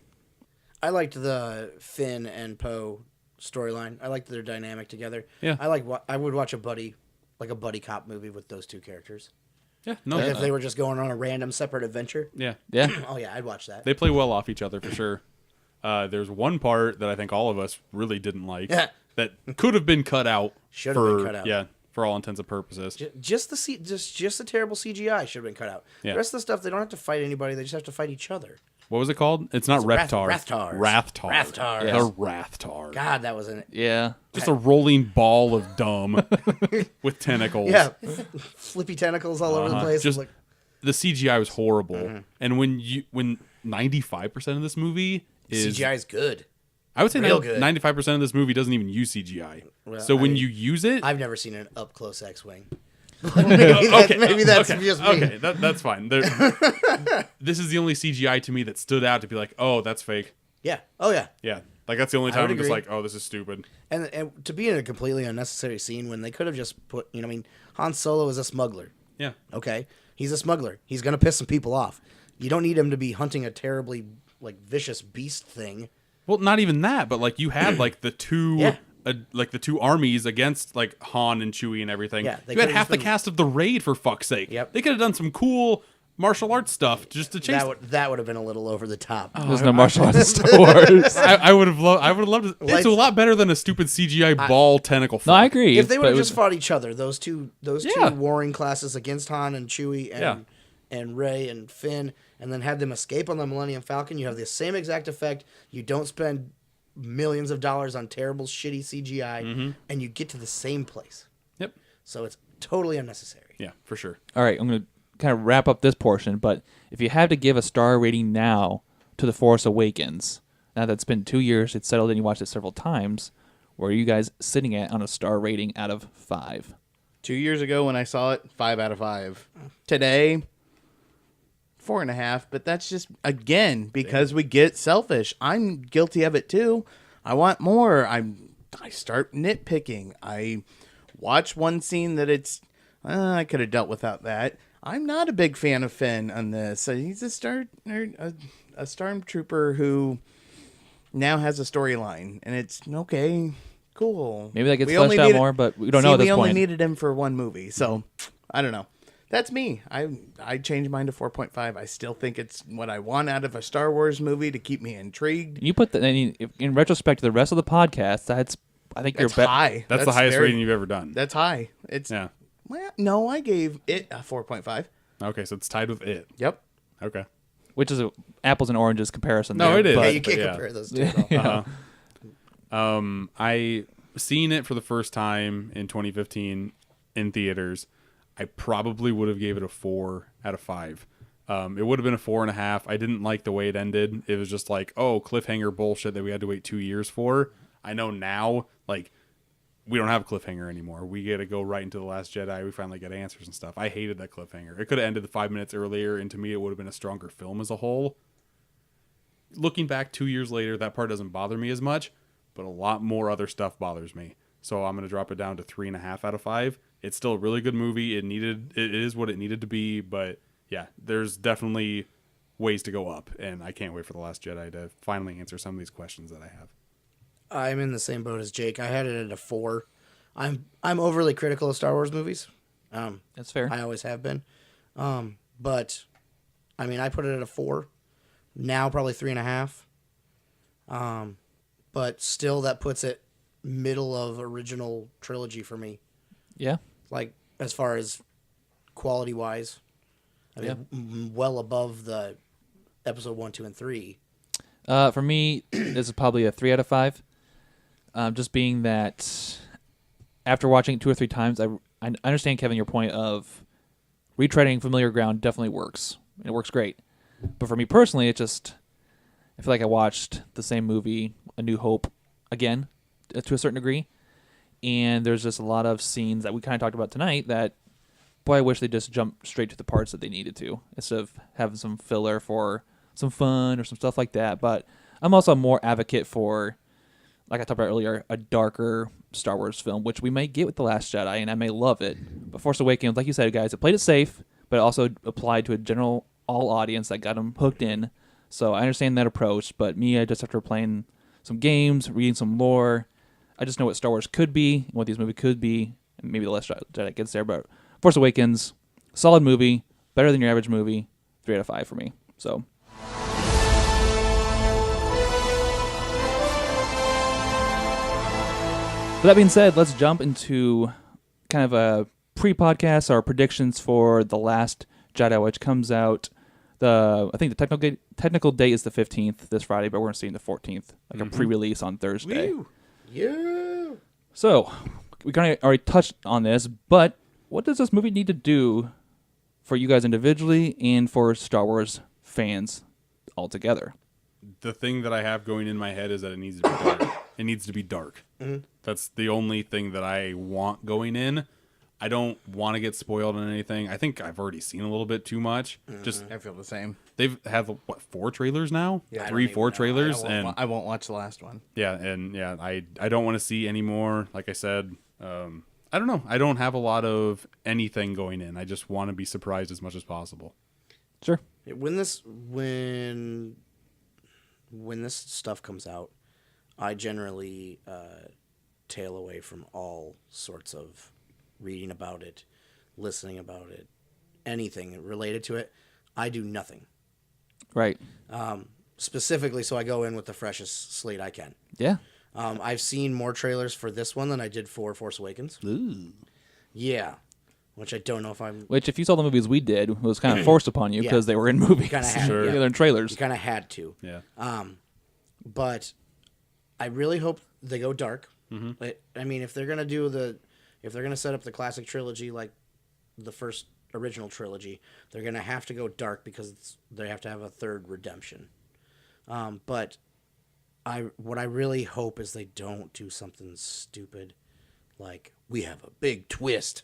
I liked the Finn and Poe storyline. I liked their dynamic together. Yeah. I would watch a buddy cop movie with those two characters. Yeah. No. Like if they were just going on a random separate adventure. Yeah. Yeah. Oh yeah, I'd watch that. They play well off each other for sure. There's one part that I think all of us really didn't like that could have been cut out. Should have been cut out. Yeah, for all intents and purposes. Just the terrible CGI should have been cut out. Yeah. The rest of the stuff, they don't have to fight anybody. They just have to fight each other. What was it called? It's not Reptar. Rathtars. Rathtars. Rathtars. Yes. The Rathtars. God, that was in it. Yeah. Just a rolling ball of dumb with tentacles. Yeah, flippy tentacles all over the place. Just Like, the CGI was horrible. And when 95% of this movie is CGI is good. I would say real good. 95% of this movie doesn't even use CGI. Well, so when I mean, you use it, I've never seen an up close X-wing. Maybe that's just me. Okay, that's fine. This is the only CGI to me that stood out to be like, oh, that's fake. Yeah. Oh yeah. Yeah, like that's the only I time would I'm just agree. like, oh, this is stupid. And to be in a completely unnecessary scene when they could have just put, Han Solo is a smuggler. Yeah, Okay, he's a smuggler. He's gonna piss some people off. You don't need him to be hunting a terribly like vicious beast thing. Well, not even that, but like you had like the two. Yeah. Like the two armies against like Han and Chewie and everything. Yeah, they you had could've half the been- cast of the raid for fuck's sake. Yep. They could have done some cool martial arts stuff just to chase. That would have been a little over the top. There's no martial arts in Star Wars. I would have loved. I would have loved it. Like- It's a lot better than a stupid CGI ball tentacle. No, I fight. agree. If they would but have it just fought each other, those two Yeah. warring classes against Han and Chewie and Rey and Finn, and then had them escape on the Millennium Falcon, you have the same exact effect. You don't spend millions of dollars on terrible, shitty CGI, and you get to the same place. Yep. So it's totally unnecessary. Yeah, for sure. All right, I'm going to kind of wrap up this portion, but if you had to give a star rating now to The Force Awakens, now that it's been 2 years, it's settled in, you watched it several times, where are you guys sitting at on a star rating out of 5? 2 years ago when I saw it, 5 out of 5. Today, 4.5. But that's just again because we get selfish. I'm guilty of it too. I want more. I start nitpicking. I watch one scene that I could have dealt without that. I'm not a big fan of Finn on this. He's a stormtrooper who now has a storyline, and it's okay, cool. Maybe that gets fleshed out more, but we don't know at this We only point. needed him for one movie, so I don't know. That's me. I changed mine to 4.5. I still think it's what I want out of a Star Wars movie to keep me intrigued. You put in retrospect to the rest of the podcast, I think That's you're high. That's the highest rating you've ever done. That's high. It's Yeah. Well, no, I gave it a 4.5. Okay, so it's tied with it. Yep. Okay. which is a apples and oranges comparison. No, there, it is. Yeah, but- you can't yeah. compare those two at all. I seen it for the first time in 2015 in theaters. I probably would have gave it a 4 out of 5. It would have been a 4.5. I didn't like the way it ended. It was just like, oh, cliffhanger bullshit that we had to wait 2 years for. I know now, like, we don't have a cliffhanger anymore. We get to go right into The Last Jedi. We finally get answers and stuff. I hated that cliffhanger. It could have ended 5 minutes earlier, and to me, it would have been a stronger film as a whole. Looking back 2 years later, that part doesn't bother me as much, but a lot more other stuff bothers me. So I'm going to drop it down to 3.5 out of 5. It's still a really good movie. It is what it needed to be, but yeah, there's definitely ways to go up, and I can't wait for The Last Jedi to finally answer some of these questions that I have. I'm in the same boat as Jake. I had it at a 4. I'm overly critical of Star Wars movies. That's fair. I always have been. But I mean, I put it at a 4. Now probably 3.5. But still, that puts it middle of original trilogy for me. Yeah. Like as far as quality wise, I mean, well above the episode 1, 2, and 3. For me, this is probably a 3 out of 5. Just being that after watching it 2 or 3 times, I understand, Kevin, your point of retreading familiar ground definitely works. It works great. But for me personally, I feel like I watched the same movie, A New Hope, again, to a certain degree. And there's just a lot of scenes that we kind of talked about tonight that, boy, I wish they just jumped straight to the parts that they needed to, instead of having some filler for some fun or some stuff like that. But I'm also a more advocate for, like I talked about earlier, a darker Star Wars film, which we may get with The Last Jedi, and I may love it. But Force Awakens, like you said, guys, it played it safe, but it also applied to a general all audience that got them hooked in. So I understand that approach, but me, I just after playing some games, reading some lore, I just know what Star Wars could be, and what these movies could be, and maybe The Last Jedi gets there, but Force Awakens, solid movie, better than your average movie, 3 out of 5 for me. So with that being said, let's jump into kind of a pre-podcast, our predictions for The Last Jedi, which comes out I think the technical date is the 15th this Friday, but we're going to see it the 14th, like a pre-release on Thursday. Woo. Yeah. So we kind of already touched on this, but what does this movie need to do for you guys individually and for Star Wars fans altogether? The thing that I have going in my head is that it needs to be dark. It needs to be dark. Mm-hmm. That's the only thing that I want going in. I don't want to get spoiled on anything. I think I've already seen a little bit too much. Just I feel the same. they've had what 4 trailers now? Yeah, I Three, don't four even know. trailers, and I won't watch the last one. I don't want to see any more. Like I said, I don't know. I don't have a lot of anything going in. I just want to be surprised as much as possible. Sure. When this stuff comes out, I generally tail away from all sorts of reading about it, listening about it, anything related to it. I do nothing. Right. Specifically, so I go in with the freshest slate I can. Yeah. I've seen more trailers for this one than I did for Force Awakens. Ooh. Yeah. Which I don't know if I'm... Which, if you saw the movies we did, it was kind of forced upon you because they were in movies. You kind of had Sure. yeah. They're in trailers. You kind of had to. Yeah. But I really hope they go dark. Mm-hmm. I mean, if they're gonna set up the classic trilogy like the first original trilogy, they're gonna have to go dark because they have to have a third redemption. But what I really hope is they don't do something stupid, like we have a big twist.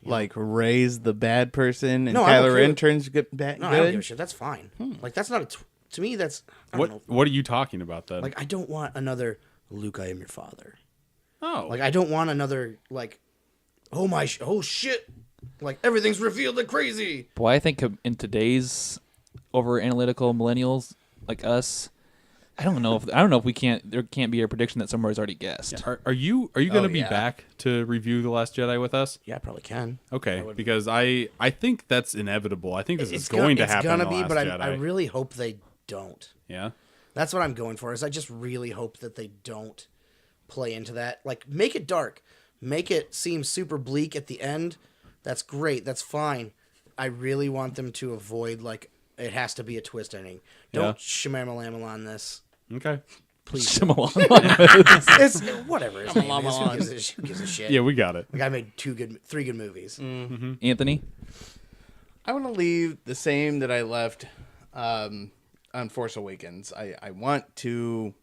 Like Rey's the bad person and No, I don't Kylo care. Ren turns bad. No, I don't give a shit. That's fine. Like that's not to me. That's I don't know. What are you talking about then? Like I don't want another Luke. I am your father. Oh, Like I don't want another like, oh shit, like everything's revealed like crazy. Boy, I think in today's over analytical millennials like us, I don't know if there can't be a prediction that somebody's already guessed. Are you going to be yeah. back to review The Last Jedi with us? Yeah, I probably can. Okay, because I think that's inevitable. I think this is going to happen. It's gonna in be, The but Last Jedi. I really hope they don't. Yeah. That's what I'm going for. Is I just really hope that they don't play into that. Like make it dark, make it seem super bleak at the end. That's great. That's fine. I really want them to avoid like it has to be a twist ending. Don't shimamalam on this. Okay. Please. It's whatever. His name is. Who gives a shit? Yeah, we got it. The guy made three good movies. Anthony? I want to leave the same that I left on Force Awakens. I want to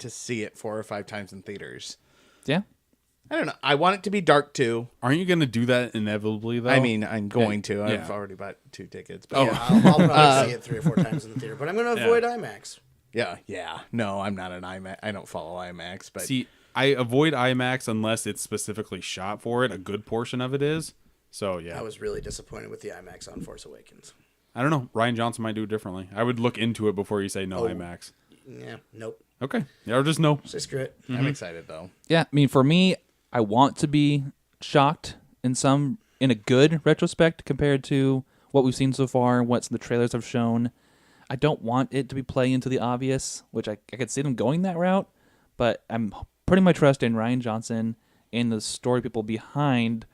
see it 4 or 5 times in theaters. Yeah. I don't know. I want it to be dark too. Aren't you going to do that inevitably, though? I mean, I'm going to. Yeah. I've already bought 2 tickets. But Yeah, I'll probably see it 3 or 4 times in the theater, but I'm going to avoid IMAX. yeah. No, I'm not an IMAX. I don't follow IMAX. But See, I avoid IMAX unless it's specifically shot for it. A good portion of it is. So, yeah. I was really disappointed with the IMAX on Force Awakens. I don't know. Ryan Johnson might do it differently. I would look into it before you say no IMAX. Yeah, nope. Okay. Yeah, or just no. Say screw it. I'm excited though. Yeah, I mean, for me, I want to be shocked in a good retrospect compared to what we've seen so far and what the trailers have shown. I don't want it to be playing into the obvious, which I could see them going that route, but I'm putting my trust in Ryan Johnson and the story people behind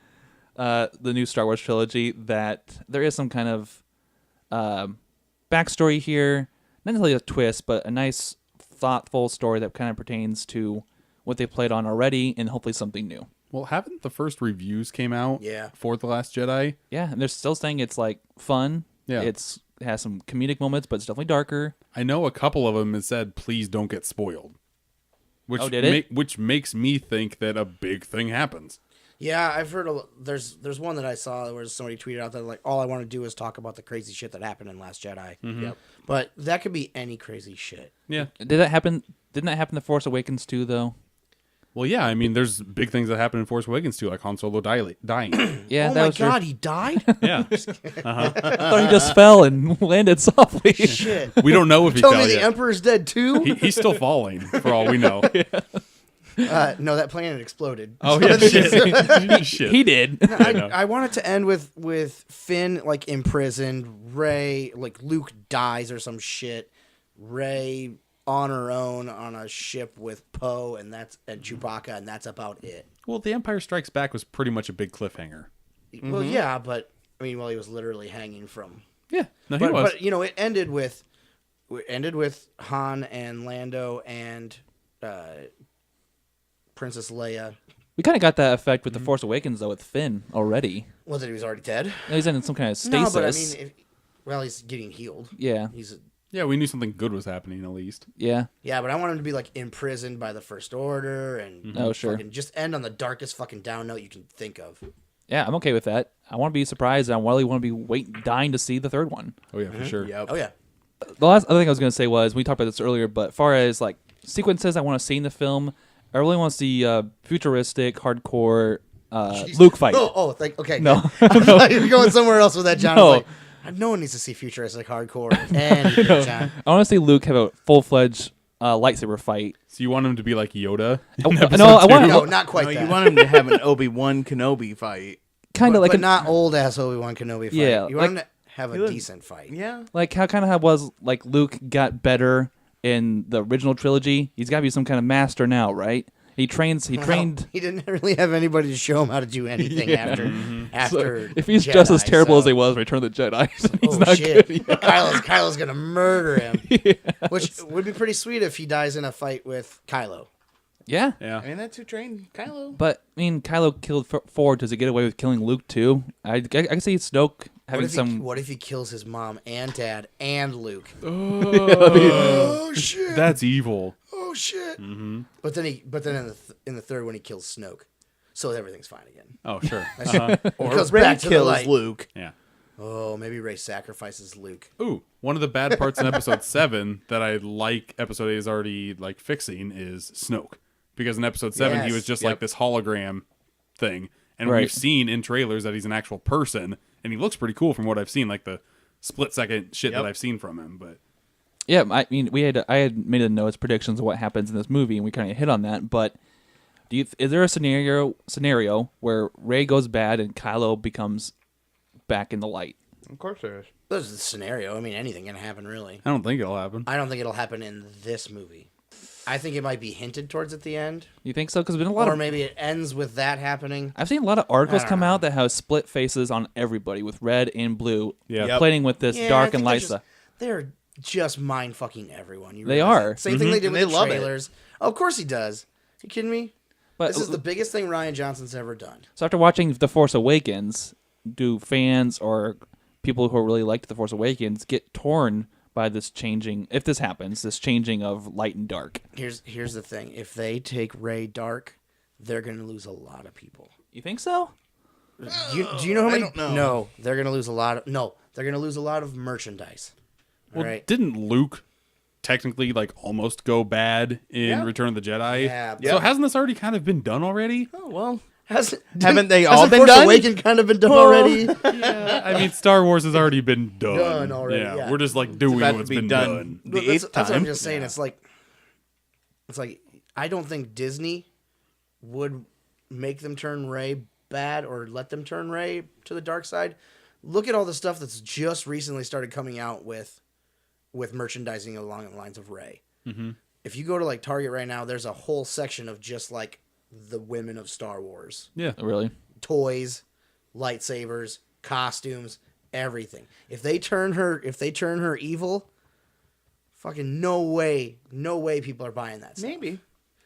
the new Star Wars trilogy that there is some kind of backstory here. Not necessarily a twist, but a nice, thoughtful story that kind of pertains to what they played on already and hopefully something new. Well, haven't the first reviews came out for The Last Jedi? Yeah, and they're still saying it's like fun. Yeah. It has some comedic moments, but it's definitely darker. I know a couple of them have said, please don't get spoiled. Which did it? Which makes me think that a big thing happens. Yeah, I've heard there's one that I saw where somebody tweeted out that like all I want to do is talk about the crazy shit that happened in Last Jedi. Yep. But that could be any crazy shit. Yeah. Didn't that happen in The Force Awakens too, though? Well, yeah, I mean, there's big things that happen in Force Awakens too, like Han Solo dying. Yeah. Oh that my was god, he died? Yeah. I thought he just fell and landed softly. Shit. We don't know if he Tell fell me the yet. Emperor's dead too? He's still falling, for all we know. No, that planet exploded. Oh, yeah, shit. Shit. He did. I want it to end with Finn like imprisoned, Rey like Luke dies or some shit, Rey on her own on a ship with Poe and Chewbacca and that's about it. Well, The Empire Strikes Back was pretty much a big cliffhanger. Well, yeah, but I mean, he was literally hanging from. Yeah, no, he was. But you know, it ended with Han and Lando and Princess Leia. We kind of got that effect with The Force Awakens, though, with Finn already. Was it he was already dead? He's in some kind of stasis. No, but I mean, he's getting healed. Yeah. Yeah, we knew something good was happening at least. Yeah. Yeah, but I want him to be like imprisoned by the First Order and Oh, sure. just end on the darkest fucking down note you can think of. Yeah, I'm okay with that. I want to be surprised. I really want to be dying to see the third one. Oh yeah, for sure. Yep. Oh yeah. The last other thing I was going to say was, we talked about this earlier, but as far as like sequences I want to see in the film, I really want to see futuristic, hardcore Luke fight. Okay. No. I thought you were going somewhere else with that, John. No. I was like, No one needs to see futuristic hardcore. And John. I want to see Luke have a full-fledged lightsaber fight. So you want him to be like Yoda? No, I want No, not quite No, that. you want him to have an Obi-Wan Kenobi fight. kind of like but not old ass Obi-Wan Kenobi fight. Yeah, You want him to have a decent fight. Yeah. like how kind of was like Luke got better in the original trilogy. He's got to be some kind of master now, right? He trained. He didn't really have anybody to show him how to do anything after. If he's Jedi, just as terrible as so- he was in Return of the Jedi, he's Oh not shit! good. Kylo's gonna murder him, which would be pretty sweet if he dies in a fight with Kylo. Yeah. Yeah. I mean, that's who trained Kylo. But I mean, Kylo killed Ford. Does he get away with killing Luke too? I can see Snoke having some. What if he kills his mom and dad and Luke? Oh shit! That's evil. Oh shit! Mm-hmm. But then in the third one he kills Snoke, so everything's fine again. Oh sure. Or goes Rey back to the kills light. Luke. Yeah. Oh, maybe Rey sacrifices Luke. Ooh, one of the bad parts in Episode 7 that I like Episode 8 is already like fixing is Snoke, because in Episode 7 he Yes. was just like this hologram thing, and Right. we've seen in trailers that he's an actual person, and he looks pretty cool from what I've seen, like the split-second shit that I've seen from him. But Yeah, I mean, I had made a notes predictions of what happens in this movie, and we kind of hit on that. But is there a scenario where Rey goes bad and Kylo becomes back in the light? Of course there is. This is the scenario. I mean, anything can happen, really. I don't think it'll happen. I don't think it'll happen in this movie. I think it might be hinted towards at the end, You think so? Because there's been a lot or of. maybe it ends with that happening. I've seen a lot of articles I don't come know. out that have split faces on everybody with red and blue, Yeah. Yep. playing with this Yeah, I dark think and light stuff. They're just mind fucking everyone. You They realize are. that? Same thing they did And with they the love it. trailers. Oh, of course he does. You kidding me? But This is the biggest thing Ryan Johnson's ever done. so after watching The Force Awakens, do fans or people who really liked The Force Awakens get torn by this changing? If this happens, this changing of light and dark. Here's the thing. If they take Rey dark, they're going to lose a lot of people. You think so? Do you know how many? don't know. No, they're going to lose a lot of. No, they're going to lose a lot of merchandise. Well, right? didn't Luke technically like almost go bad in Return of the Jedi? Yeah. So hasn't this already kind of been done already? Oh, well. Haven't they all been Force done? Awakens kind of been done already? I mean, Star Wars has already been done. Done already, yeah. We're just like doing about to what's be been done. done. The But eighth that's what I'm time. just saying. It's like I don't think Disney would make them turn Rey bad or let them turn Rey to the dark side. Look at all the stuff that's just recently started coming out with merchandising along the lines of Rey. Mm-hmm. If you go to like Target right now, there's a whole section of just like the women of Star Wars. Yeah. Really? Toys, lightsabers, costumes, everything. If they turn her evil, fucking no way people are buying that stuff. Maybe.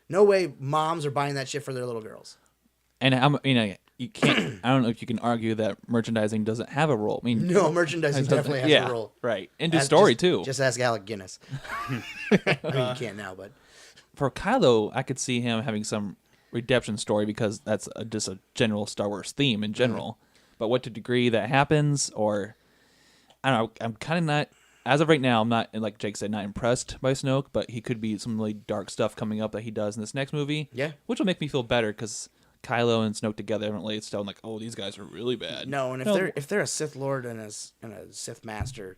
No way moms are buying that shit for their little girls. And you can't. I don't know if you can argue that merchandising doesn't have a role. I mean, No, merchandising definitely has yeah, a role. right? And do As- story just- too. Just ask Alec Guinness. I mean, you can't now, but For Kylo, I could see him having some redemption story because that's just a general Star Wars theme in general. But what to degree that happens, or I don't know. I'm kind of not. As of right now, I'm not, like Jake said, not impressed by Snoke, but he could be some really dark stuff coming up that he does in this next movie. Yeah. Which will make me feel better because Kylo and Snoke together haven't laid stone like, oh, these guys are really bad. no. And if they're a Sith Lord and a Sith Master,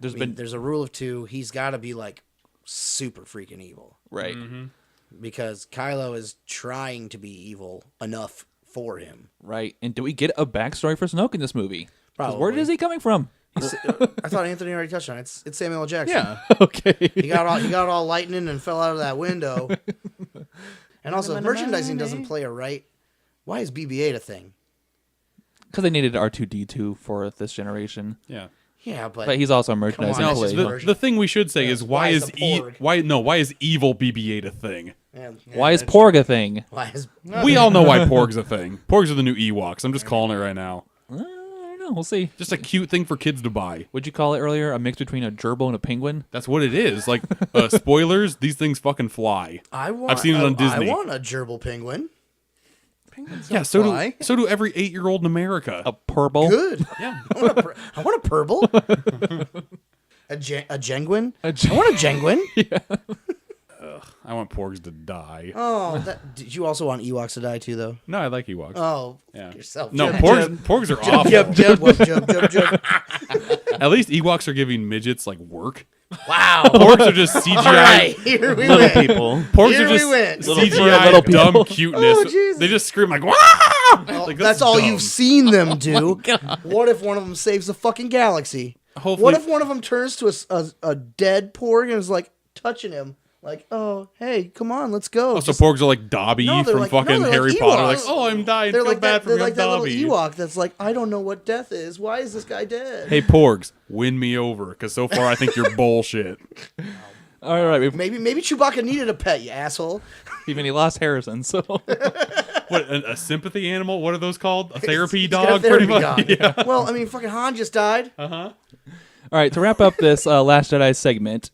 there's a rule of two. He's got to be like super freaking evil, Right. because Kylo is trying to be evil enough for him. Right. And do we get a backstory for Snoke in this movie? 'Cause where Probably. is he coming from? I thought Anthony already touched on it. It's Samuel L. Jackson. Yeah. Okay. He got all lightning and fell out of that window. And also, if merchandising doesn't play a right, why is BB-8 a thing? Because they needed R2-D2 for this generation. Yeah. Yeah, But he's also a merchandising on, No, it's play. just the thing we should say Yeah, is why is the Porg? why is evil BB-8 a thing? Why is Porg a thing? Why is We all know why Porg's a thing. Porgs are the new Ewoks. I'm just calling it right now. I don't know. We'll see. Just a cute thing for kids to buy. Would you call it earlier a mix between a gerbil and a penguin? That's what it is. Like spoilers, these things fucking fly. I've seen it on Disney. I want a gerbil penguin. Yeah, so fly. do every 8-year-old in America. A purple? Good. Yeah. I want a purple. a jenguin. I want a jenguin. I want Porgs to die. Oh, did you also want Ewoks to die too, though? No, I like Ewoks. Oh, Yeah. yourself. No, Jub, Porgs are awful. jub, jub, jub, jub, jub, jub. At least Ewoks are giving midgets like work. Wow. Porgs are just CGI. All right, here we Little went. people. Porgs Here are we just went. CGI Little people. dumb cuteness. Oh, Jesus. They just scream like, "Wah!" Like, That's all dumb. you've seen them do. What if one of them saves the fucking galaxy? Hopefully- What if one of them turns to a dead porg and is like touching him? Like, oh, hey, come on, let's go. Oh, so Just- Porgs are like Dobby No, they're from like- fucking no, they're Harry like Potter. Ewoks. Like, oh, I'm dying. They're Feel like bad that. for They're me. I'm like that little Dobby. Ewok that's like, I don't know what death is. Why is this guy dead? Hey, Porgs, win me over, because so far I think you're bullshit. All right, Maybe Chewbacca needed a pet, you asshole. even he lost Harrison, so What, a sympathy animal? What are those called? A therapy He's got a dog, therapy pretty much? dog. Yeah. Well, I mean, fucking Han just died. all right. To wrap up this Last Jedi segment,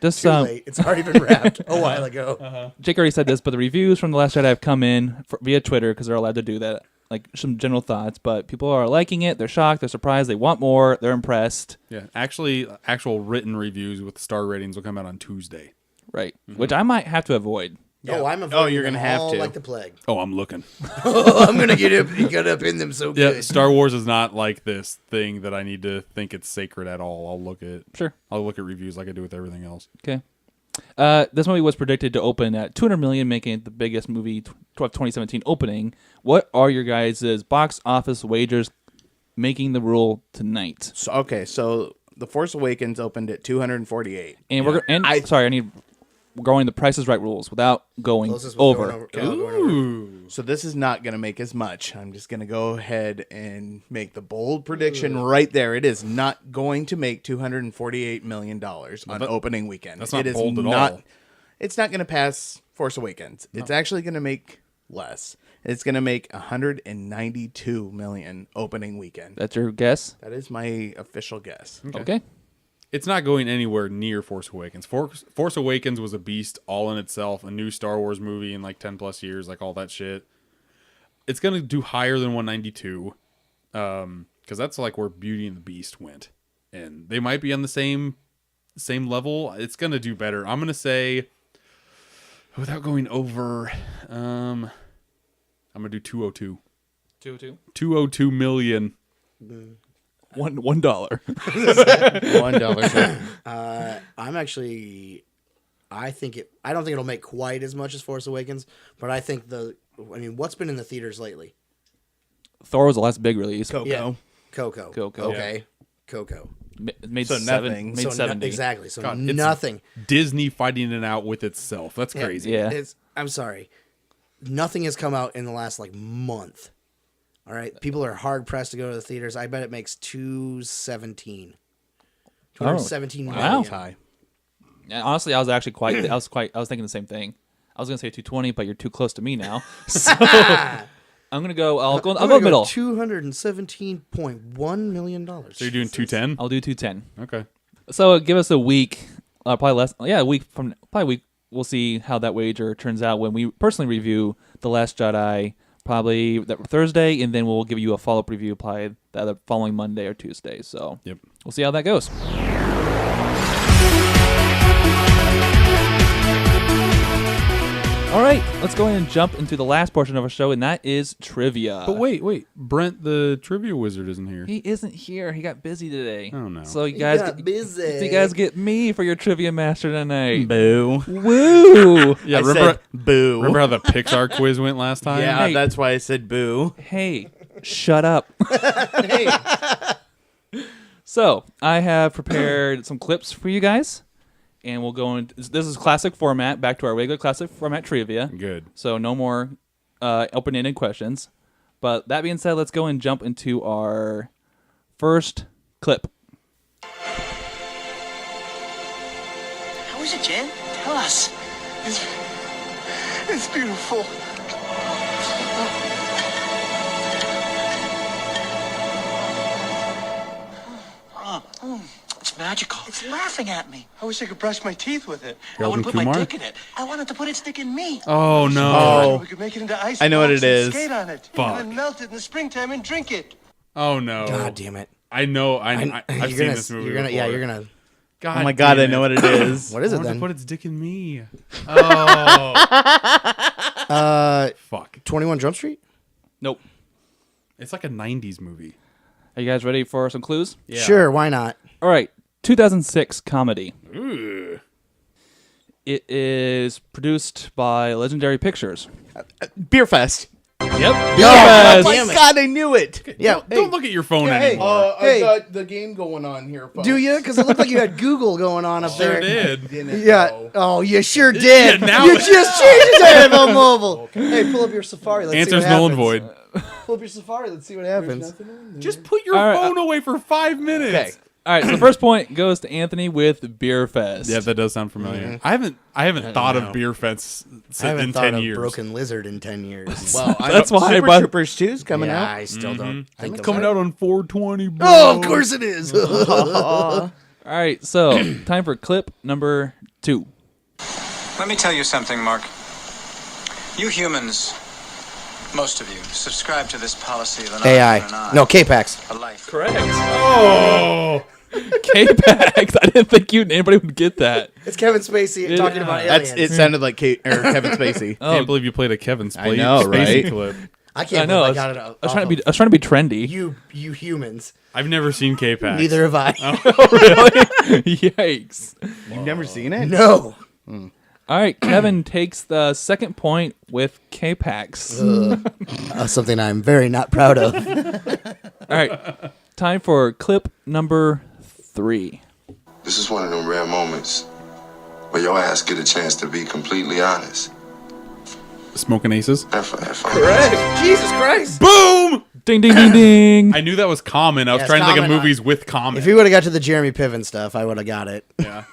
just Too late. It's already been wrapped a while ago. Jake already said this, but the reviews from The Last Jedi have come in via Twitter because they're allowed to do that. Like some general thoughts, but people are liking it. They're shocked. They're surprised. They want more. They're impressed. Yeah, actually, actual written reviews with star ratings will come out on Tuesday. Right. Which I might have to avoid. Oh, I'm avoiding you're gonna them have all to. like the plague. Oh, I'm looking. I'm gonna get up in them so Yeah, good. Star Wars is not like this thing that I need to think it's sacred at all. I'll look at reviews like I do with everything else. Okay. This movie was predicted to open at $200 million, making it the biggest movie 2017 opening. What are your guys' box office wagers making the rule tonight? So The Force Awakens opened at 248. And I need we're going the Price is Right rules without going Closest was over. going over. So this is not going to make as much. I'm just going to go ahead and make the bold prediction right there. It is not going to make $248 million on opening weekend. That's not it is bold at not, all. It's not going to pass Force Awakens. It's actually going to make less. It's going to make $192 million opening weekend. That's your guess? That is my official guess. Okay. It's not going anywhere near Force Awakens. Force Awakens was a beast all in itself, a new Star Wars movie in like 10 plus years, like all that shit. It's going to do higher than 192 because that's like where Beauty and the Beast went. And they might be on the same level. It's going to do better. I'm going to say, without going over, I'm going to do 202. 202? 202 million. $1. $1. I'm actually. I don't think it'll make quite as much as Force Awakens, but I think what's been in the theaters lately? Thor was the last big release. Coco. Yeah. Coco. Coco. Okay. Coco. Made So seven. nothing. Made So 70. exactly. So God, it's- nothing. Disney fighting it out with itself. That's crazy. Yeah. I'm sorry. Nothing has come out in the last month. All right. People are hard pressed to go to the theaters. I bet it makes 217. 217 million. Wow. High. And honestly, I was actually I was thinking the same thing. I was gonna say 220, but you're too close to me now. So I'm gonna go. I'll go middle. $217.1 million. So you're doing 210? I'll do 210. Okay. So give us a week, probably less. Yeah, a week from probably a week. We'll see how that wager turns out when we personally review The Last Jedi, probably that Thursday, and then we'll give you a follow-up review probably the other following Monday or Tuesday. So Yep. we'll see how that goes. All right, let's go ahead and jump into the last portion of our show, and that is trivia. But wait. Brent, the trivia wizard, isn't here. He isn't here. He got busy today. Oh, no. So you guys, busy. you guys get me for your trivia master tonight. Boo. Woo! Yeah, I remember said boo. remember how the Pixar quiz went last time? Yeah, Hey. that's why I said boo. Hey, shut up. Hey. So I have prepared some clips for you guys, and we'll go into this is classic format, back to our regular classic format trivia. Good. So no more open-ended questions. But that being said, let's go and jump into our first clip. How is it, Jen? Tell us. It's beautiful. It's magical. It's laughing at me. I wish I could brush my teeth with it. I want Harold to and put my Kumar? dick in it. I wanted to put its dick in me. Oh no. Oh. We could make it into ice. I know what blocks it and is. Skate on it. Fuck. And then melt it in the springtime and drink it. Oh no. God damn it. I know. I've You're seen gonna- this movie. You're gonna, before. you're gonna. God Oh my god, damn I know what it is. What is I it wanted then? to put its dick in me. Oh. Fuck. 21 Jump Street. Nope. It's like a '90s movie. Are you guys ready for some clues? Yeah. Sure, why not? All right. 2006 comedy. Ooh. It is produced by Legendary Pictures. Beer Fest. Yep. Oh Yes. my Damn it. God, I knew it. Yeah, Don't look at your phone hey, anymore. Hey. I got the game going on here, folks. do you? Because it looked like you had Google going on up Sure there. did. Yeah. Oh, you sure did. Yeah, now you it- just changed it to NFL Mobile. Hey, pull up your Safari. Let's Answer's see what null and happens. void. Pull up your Safari. Let's see what happens. Just put your All right, phone away for 5 minutes. Okay. All right. So the first point goes to Anthony with Beer Fest. Yeah, that does sound familiar. I haven't thought of Beer Fest I haven't in thought 10 of years. Broken Lizard in 10 years. Well, That's why I Super brought- Troopers 2 is coming yeah, out. I still don't think Coming out on 420. Bro. Oh, of course it is. All right. So time for clip number 2. Let me tell you something, Mark. You humans, most of you, subscribe to this policy of an eye for an AI. eye. No, K-Pax. A life. Correct. Oh. K-Pax. I didn't think anybody would get that. It's Kevin Spacey talking about aliens. It sounded like Kevin Spacey. Can't believe you played a Kevin I know, Spacey right? clip. I can't I know. believe I I was, got it. I was trying to be trendy. You humans. I've never seen K-Pax. Neither have I. Really? Yikes. You've never seen it? No. All right. Kevin takes the second point with K-Pax. Something I'm very not proud of. All right. Time for clip number 3. This is one of them rare moments where your ass get a chance to be completely honest. Smoking Aces. Correct. Jesus Christ. Boom! Ding, ding, ding, ding. I knew that was common. I was Yes, trying to think of common. movies with common. If you would have got to the Jeremy Piven stuff, I would have got it. Yeah.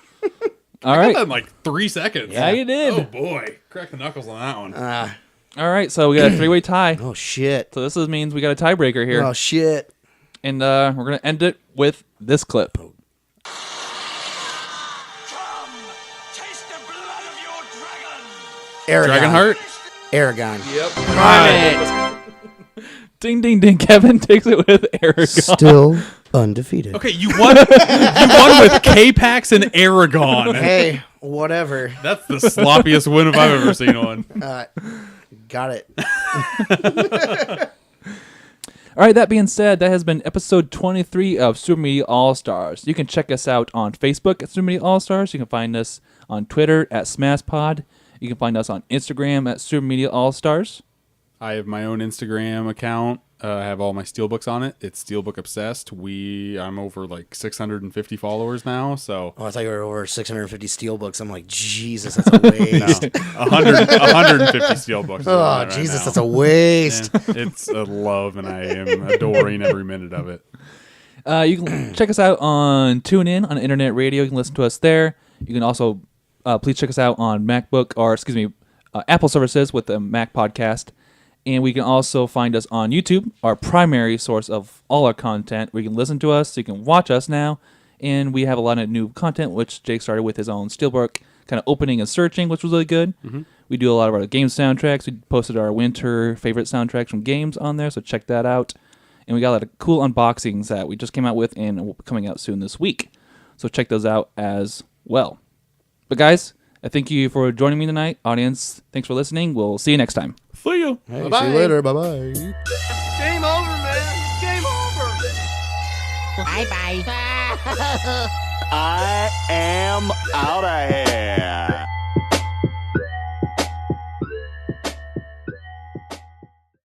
All I right. got that in like 3 seconds. Yeah, you did. Oh boy, crack the knuckles on that one. All right. So we got a 3-way tie. Oh, shit. So this means we got a tiebreaker here. Oh, shit. And we're going to end it with this clip. Aragon. Dragonheart. Aragon. Ding, ding, ding. Kevin takes it with Aragon. Still undefeated. Okay, you won. You won with K-Pax and Aragon. Hey, whatever. That's the sloppiest win if I've ever seen one. Got it. All right, that being said, that has been episode 23 of Super Media All-Stars. You can check us out on Facebook at Super Media All-Stars. You can find us on Twitter at SmashPod. You can find us on Instagram at Super Media All-Stars. I have my own Instagram account. I have all my steelbooks on it. It's Steelbook Obsessed. I'm over like 650 followers now. So Oh, I thought you were over 650 steelbooks. I'm like, Jesus, that's a waste. 150 steelbooks. Oh, Jesus, that's a waste. It's a love, and I am adoring every minute of it. You can check us out on TuneIn on internet radio. You can listen to us there. You can also please check us out on Apple services with the Mac Podcast. And we can also find us on YouTube, our primary source of all our content, where you can listen to us, so you can watch us now. And we have a lot of new content, which Jake started with his own Steelbook, kind of opening and searching, which was really good. Mm-hmm. We do a lot of our game soundtracks. We posted our winter favorite soundtracks from games on there, so check that out. And we got a lot of cool unboxings that we just came out with and will be coming out soon this week. So check those out as well. But guys, I thank you for joining me tonight. Audience, thanks for listening. We'll see you next time. See you. Hey, see you later. Bye-bye. Game over, man. Game over. Bye bye. I am out of here.